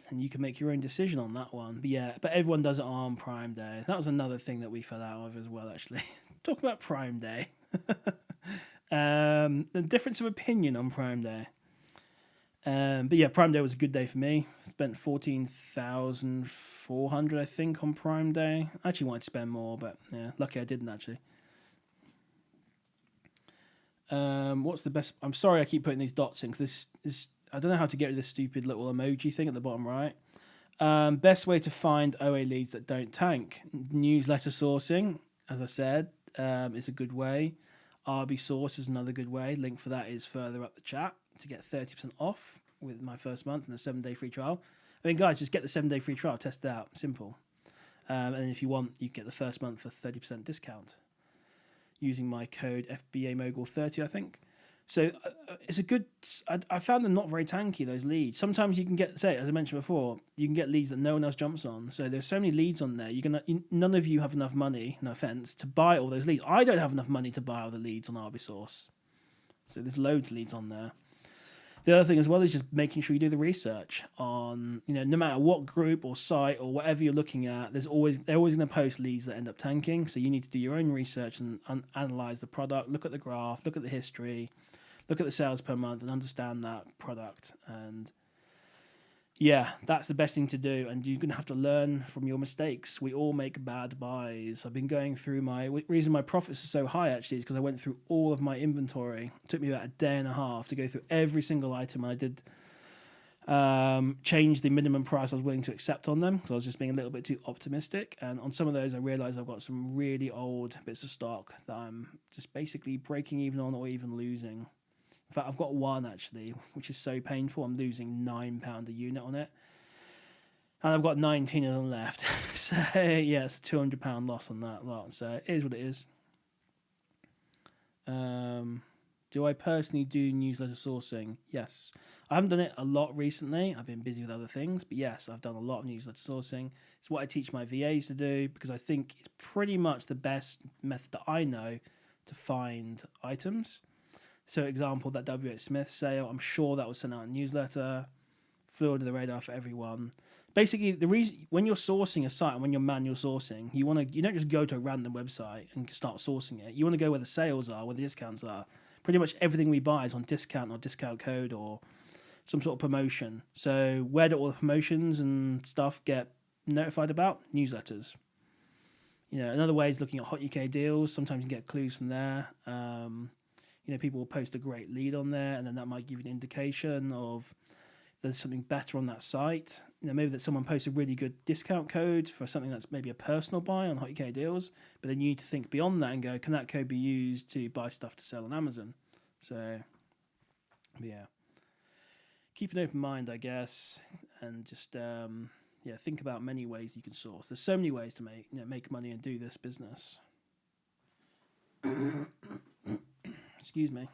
And you can make your own decision on that one. But yeah, but everyone does it on Prime Day. That was another thing that we fell out of as well, actually. Talk about Prime Day. The difference of opinion on Prime Day. But yeah, Prime Day was a good day for me. Spent 14,400, I think, on Prime Day. I actually wanted to spend more, but yeah, lucky I didn't actually. What's the best? I'm sorry I keep putting these dots in because this I don't know how to get rid of this stupid little emoji thing at the bottom right. Best way to find OA leads that don't tank. Newsletter sourcing, as I said, is a good way. RB Source is another good way. Link for that is further up the chat to get 30% off with my first month and the 7-day free trial. I mean, guys, just get the 7-day free trial, test it out, simple. And if you want, you get the first month for 30% discount using my code FBA Mogul 30, I think. So it's a good. I found them not very tanky, those leads. Sometimes you can get, say, as I mentioned before, you can get leads that no one else jumps on. So there's so many leads on there. None of you have enough money, no offense, to buy all those leads. I don't have enough money to buy all the leads on RB-Source. So there's loads of leads on there. The other thing as well is just making sure you do the research on, no matter what group or site or whatever you're looking at, they're always going to post leads that end up tanking. So you need to do your own research and analyze the product, look at the graph, look at the history, look at the sales per month and understand that product. And yeah, that's the best thing to do. And you're going to have to learn from your mistakes. We all make bad buys. I've been going through reason my profits are so high actually is because I went through all of my inventory. It took me about a day and a half to go through every single item. I did change the minimum price I was willing to accept on them because I was just being a little bit too optimistic. And on some of those, I realized I've got some really old bits of stock that I'm just basically breaking even on or even losing. In fact, I've got one actually, which is so painful. I'm losing £9 a unit on it. And I've got 19 of them left. So, yeah, it's a £200 loss on that lot. So, it is what it is. Do I personally do newsletter sourcing? Yes. I haven't done it a lot recently. I've been busy with other things. But yes, I've done a lot of newsletter sourcing. It's what I teach my VAs to do because I think it's pretty much the best method that I know to find items. So, example, that WH Smith sale, I'm sure that was sent out in a newsletter, flew under the radar for everyone. Basically, the reason when you're sourcing a site and when you're manual sourcing, you don't just go to a random website and start sourcing it. You want to go where the sales are, where the discounts are. Pretty much everything we buy is on discount or discount code or some sort of promotion. So, where do all the promotions and stuff get notified about? Newsletters. Another way is looking at hot UK deals. Sometimes you can get clues from there. People will post a great lead on there, and then that might give you an indication of there's something better on that site. Maybe that someone posts a really good discount code for something that's maybe a personal buy on hot UK deals, but then you need to think beyond that and go, can that code be used to buy stuff to sell on Amazon? So, yeah. Keep an open mind, I guess, and just think about many ways you can source. There's so many ways to make money and do this business. Excuse me.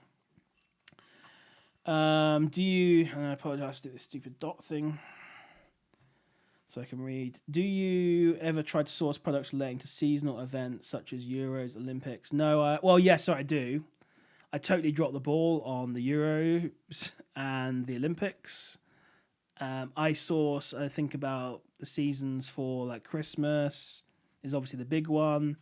Do you? And I apologize to do this stupid dot thing, so I can read. Do you ever try to source products relating to seasonal events such as Euros, Olympics? No. Well, yes, I do. I totally dropped the ball on the Euros and the Olympics. I source. I think about the seasons for like Christmas is obviously the big one.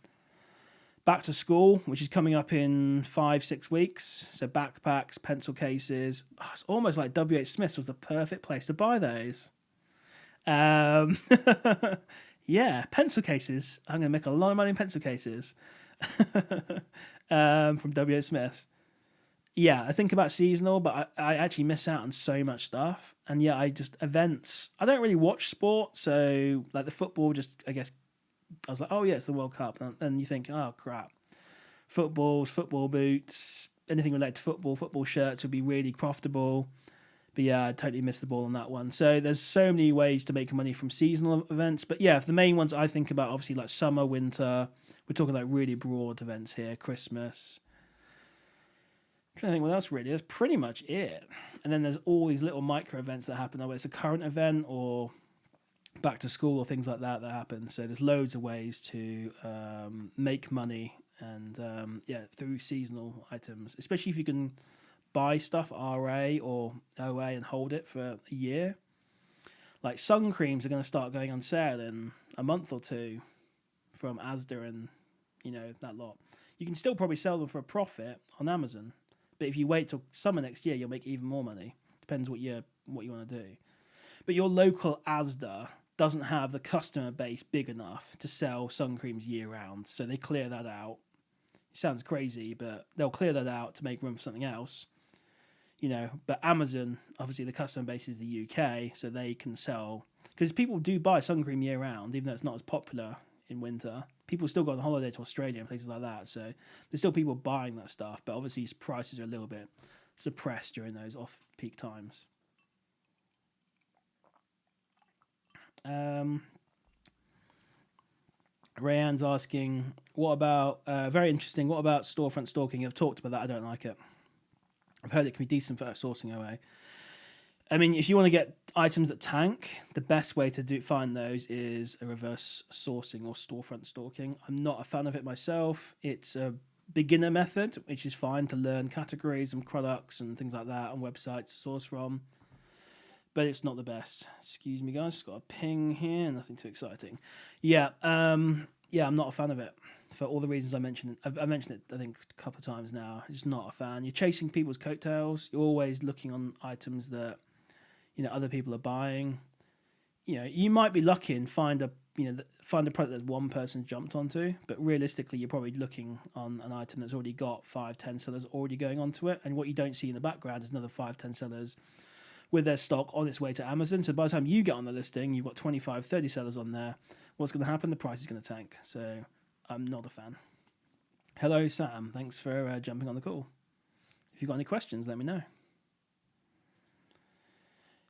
Back to school, which is coming up in 5-6 weeks. So backpacks, pencil cases. Oh, it's almost like WH Smith's was the perfect place to buy those. Yeah, pencil cases. I'm going to make a lot of money in pencil cases from WH Smith's. Yeah, I think about seasonal, but I actually miss out on so much stuff. And yeah, events. I don't really watch sport, so like the football, I guess, I was like, oh yeah, it's the World Cup. And you think, oh crap. Footballs, football boots, anything related to football shirts would be really profitable. But yeah, I totally missed the ball on that one. So there's so many ways to make money from seasonal events. But yeah, for the main ones I think about, obviously like summer, winter. We're talking like really broad events here, Christmas. I'm trying to think what else really. That's pretty much it. And then there's all these little micro events that happen, whether it's a current event or back to school or things like that happen. So there's loads of ways to make money and through seasonal items, especially if you can buy stuff RA or OA and hold it for a year. Like sun creams are going to start going on sale in a month or two from Asda and that lot. You can still probably sell them for a profit on Amazon, but if you wait till summer next year, you'll make even more money. Depends what you want to do. But your local Asda doesn't have the customer base big enough to sell sun creams year round, so they clear that out. It sounds crazy, but they'll clear that out to make room for something else. But Amazon, obviously the customer base is the UK, so they can sell, because people do buy sun cream year round, even though it's not as popular in winter. People still go on holiday to Australia and places like that, so there's still people buying that stuff, but obviously its prices are a little bit suppressed during those off-peak times. Rayanne's asking, what about, very interesting, what about storefront stalking? I've talked about that, I don't like it. I've heard it can be decent for sourcing OA. I mean, if you want to get items that tank, the best way to find those is a reverse sourcing or storefront stalking. I'm not a fan of it myself. It's a beginner method, which is fine to learn categories and products and things like that on websites to source from. But it's not the best. Excuse me, guys. Just got a ping here. Nothing too exciting. Yeah, I'm not a fan of it for all the reasons I mentioned. I mentioned it, I think, a couple of times now. Just not a fan. You're chasing people's coattails. You're always looking on items that other people are buying. You might be lucky and find a product that one person jumped onto, but realistically, you're probably looking on an item that's already got 5-10 sellers already going onto it, and what you don't see in the background is another 5-10 sellers with their stock on its way to Amazon. So by the time you get on the listing, you've got 25-30 sellers on there. What's going to happen? The price is going to tank. So I'm not a fan. Hello, Sam. Thanks for jumping on the call. If you've got any questions, let me know.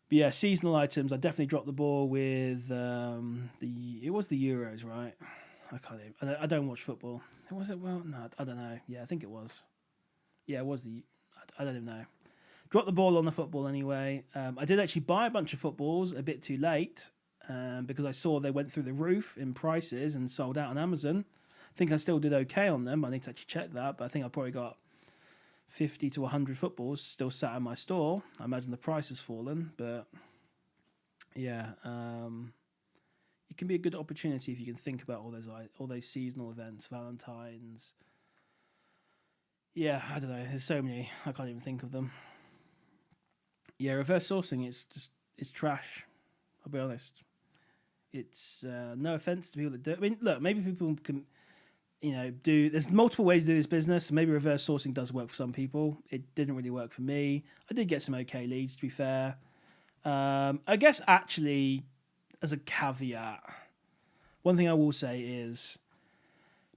But yeah, seasonal items, I definitely dropped the ball with it was the Euros, right? I don't watch football. Was it? Well, no, I don't know. Yeah, I think it was. Yeah, it was I don't even know. Dropped the ball on the football anyway. I did actually buy a bunch of footballs a bit too late because I saw they went through the roof in prices and sold out on Amazon. I think I still did okay on them. I need to actually check that, but I think I probably got 50 to 100 footballs still sat in my store. I imagine the price has fallen, but yeah, it can be a good opportunity if you can think about all those seasonal events, Valentine's. Yeah, I don't know. There's so many. I can't even think of them. Yeah, reverse sourcing, it's trash. I'll be honest. It's no offense to people that do it. I mean, look, maybe people can, do. There's multiple ways to do this business. Maybe reverse sourcing does work for some people. It didn't really work for me. I did get some okay leads, to be fair. I guess actually, as a caveat, one thing I will say is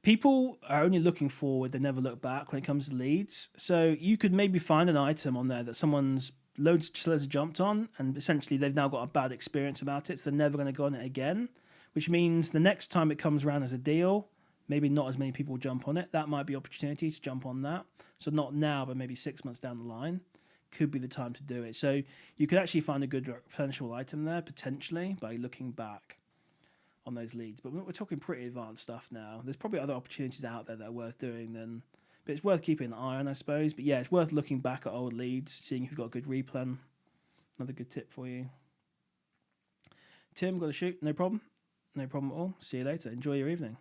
people are only looking forward, they never look back when it comes to leads. So you could maybe find an item on there that someone's loads of sellers have jumped on, and essentially they've now got a bad experience about it, so they're never going to go on it again, which means the next time it comes around as a deal, maybe not as many people will jump on it. That might be opportunity to jump on that. So not now, but maybe 6 months down the line could be the time to do it. So you could actually find a good replenishable item there potentially by looking back on those leads. But we're talking pretty advanced stuff now. There's probably other opportunities out there that are worth doing then, but it's worth keeping an eye on, I suppose. But yeah, it's worth looking back at old leads, seeing if you've got a good replen. Another good tip for you. Tim, got to shoot. No problem. No problem at all. See you later. Enjoy your evening.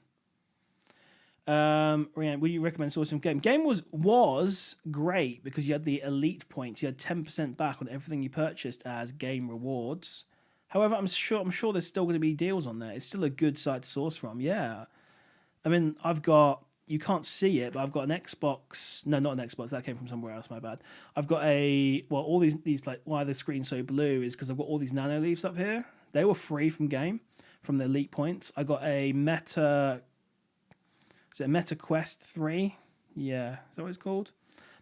Ryan, would you recommend sourcing Game? Game was great because you had the elite points. You had 10% back on everything you purchased as game rewards. However, I'm sure there's still going to be deals on there. It's still a good site to source from. Yeah, I mean, you can't see it, but I've got an Xbox. No, not an Xbox. That came from somewhere else. My bad. I've got all these like, why the screen's so blue is because I've got all these nano leaves up here. They were free from game, from the elite points. I got a Meta. Is it a Meta Quest 3? Yeah, is that what it's called?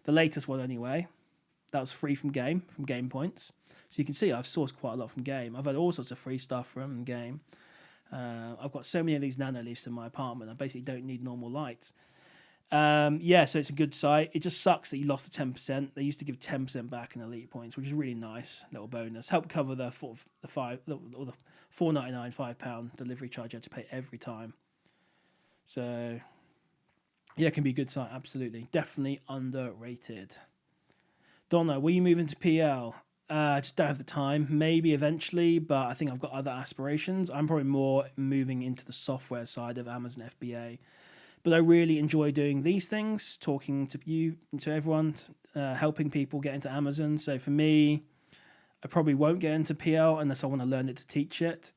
The latest one anyway. That was free from game points. So you can see I've sourced quite a lot from game. I've had all sorts of free stuff from game. I've got so many of these nano leaves in my apartment. I basically don't need normal lights. So it's a good site. It just sucks that you lost the 10%. They used to give 10% back in elite points, which is really nice. Little bonus. Help cover the $4.99, £5 delivery charge you had to pay every time. So yeah, it can be a good site. Absolutely. Definitely underrated. Donna, will you move into PL? I just don't have the time. Maybe eventually, but I think I've got other aspirations. I'm probably more moving into the software side of Amazon FBA. But I really enjoy doing these things, talking to you, to everyone, helping people get into Amazon. So for me, I probably won't get into PL unless I want to learn it to teach it.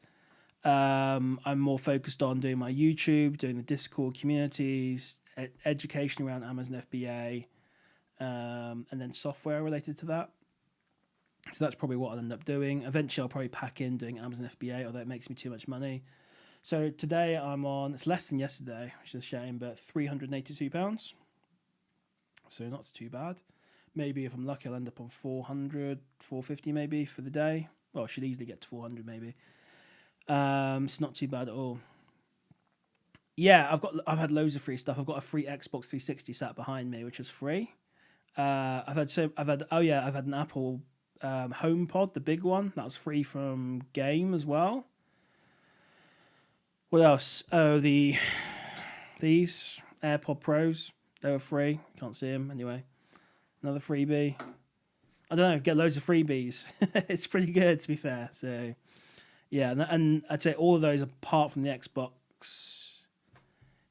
I'm more focused on doing my YouTube, doing the Discord communities, education around Amazon FBA, and then software related to that. So that's probably what I'll end up doing. Eventually, I'll probably pack in doing Amazon FBA, although it makes me too much money. So today I'm on, it's less than yesterday, which is a shame, but £382. So not too bad. Maybe if I'm lucky, I'll end up on 400, 450 maybe for the day. Well, I should easily get to 400 maybe. It's not too bad at all. Yeah, I've had loads of free stuff. I've got a free Xbox 360 sat behind me, which is free. I've had an Apple HomePod, the big one, that was free from game as well. What else? Oh, these AirPod Pros, they were free. Can't see them anyway. Another freebie. I don't know. Get loads of freebies. It's pretty good, to be fair. So yeah, and I'd say all of those apart from the Xbox.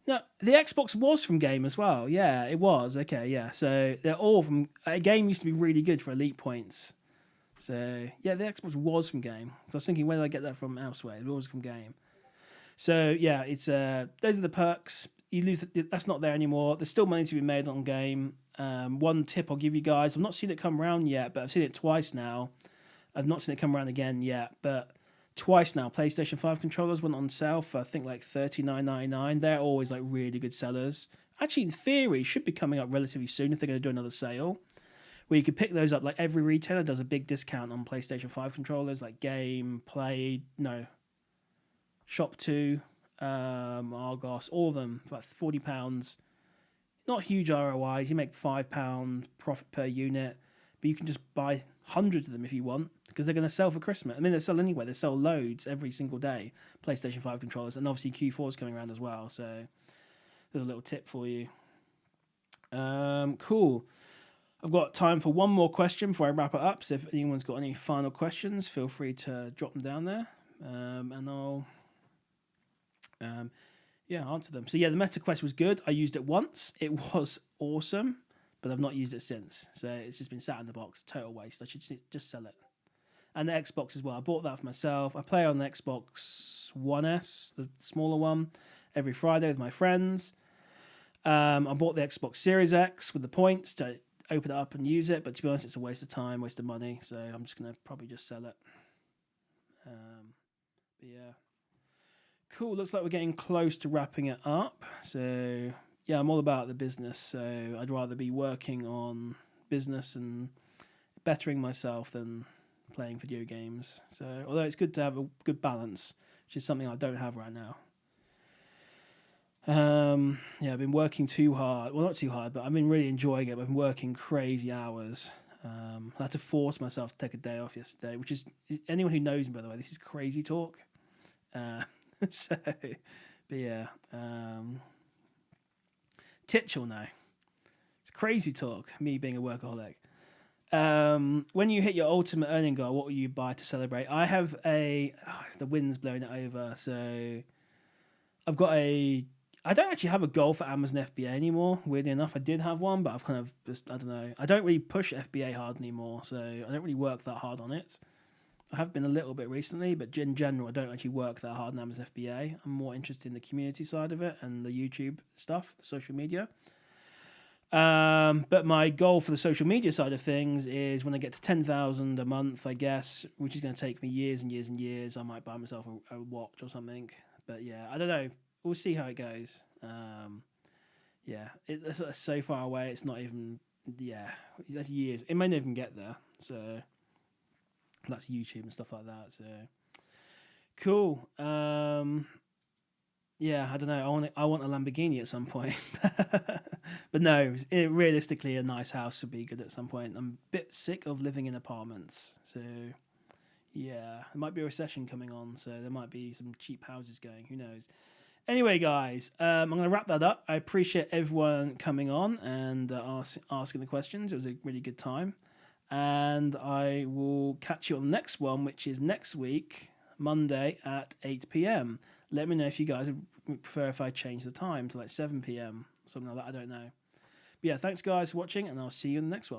No, the Xbox was from game as well. Yeah, it was. Okay, yeah. So they're all from a game. Used to be really good for elite points. So yeah, the Xbox was from game. So I was thinking, where did I get that from elsewhere? It was from game. So yeah, it's those are the perks. You lose that's not there anymore. There's still money to be made on game. One tip I'll give you guys: I've not seen it come around yet, but I've seen it twice now. I've not seen it come around again yet, but twice now. PlayStation 5 controllers went on sale for I think like $39.99. They're always like really good sellers. Actually, in theory, should be coming up relatively soon if they're going to do another sale, where you could pick those up. Like every retailer does a big discount on PlayStation 5 controllers, like Game, Play, Shop 2, Argos, all of them for like £40. Not huge ROIs. You make £5 profit per unit, but you can just buy hundreds of them if you want, because they're going to sell for Christmas. I mean, they sell anyway. They sell loads every single day, PlayStation 5 controllers, and obviously Q4 is coming around as well. So there's a little tip for you. Cool. I've got time for one more question before I wrap it up. So if anyone's got any final questions, feel free to drop them down there, and I'll answer them. So yeah, the Meta Quest was good. I used it once. It was awesome, but I've not used it since. So it's just been sat in the box. Total waste. I should just sell it. and the Xbox as well. I bought that for myself. I play on the Xbox One S, the smaller one, every Friday with my friends. I bought the Xbox Series X with the points to open it up and use it, but to be honest, it's a waste of time, waste of money, so I'm just going to probably just sell it. But yeah. Cool, looks like we're getting close to wrapping it up. So yeah, I'm all about the business, so I'd rather be working on business and bettering myself than playing video games. So although it's good to have a good balance, which is something I don't have right now. Yeah, I've been working too hard. Well, not too hard, but I've been really enjoying it. I've been working crazy hours. I had to force myself to take a day off yesterday, which is, anyone who knows me, by the way, this is crazy talk. So, but yeah, Titch will know. It's crazy talk, me being a workaholic. When you hit your ultimate earning goal, what will you buy to celebrate? I have the wind's blowing it over, so I've got I don't actually have a goal for Amazon FBA anymore. Weirdly enough, I did have one, but I've kind of just, I don't know. I don't really push FBA hard anymore, so I don't really work that hard on it. I have been a little bit recently, but in general, I don't actually work that hard on Amazon FBA. I'm more interested in the community side of it and the YouTube stuff, the social media. But my goal for the social media side of things is when I get to 10,000 a month, I guess, which is going to take me years and years and years, I might buy myself a watch or something. But yeah, I don't know. We'll see how it goes. Yeah, it's so far away. It's not even. Yeah, that's years. It may not even get there. So that's YouTube and stuff like that. So cool. Yeah, I don't know. I want a Lamborghini at some point, but no. Realistically, a nice house would be good at some point. I'm a bit sick of living in apartments. So yeah, there might be a recession coming on. So there might be some cheap houses going. Who knows? Anyway, guys, I'm going to wrap that up. I appreciate everyone coming on and asking the questions. It was a really good time. And I will catch you on the next one, which is next week, Monday at 8 p.m. Let me know if you guys would prefer if I change the time to like 7 p.m. Something like that. I don't know. But yeah, thanks, guys, for watching, and I'll see you in the next one.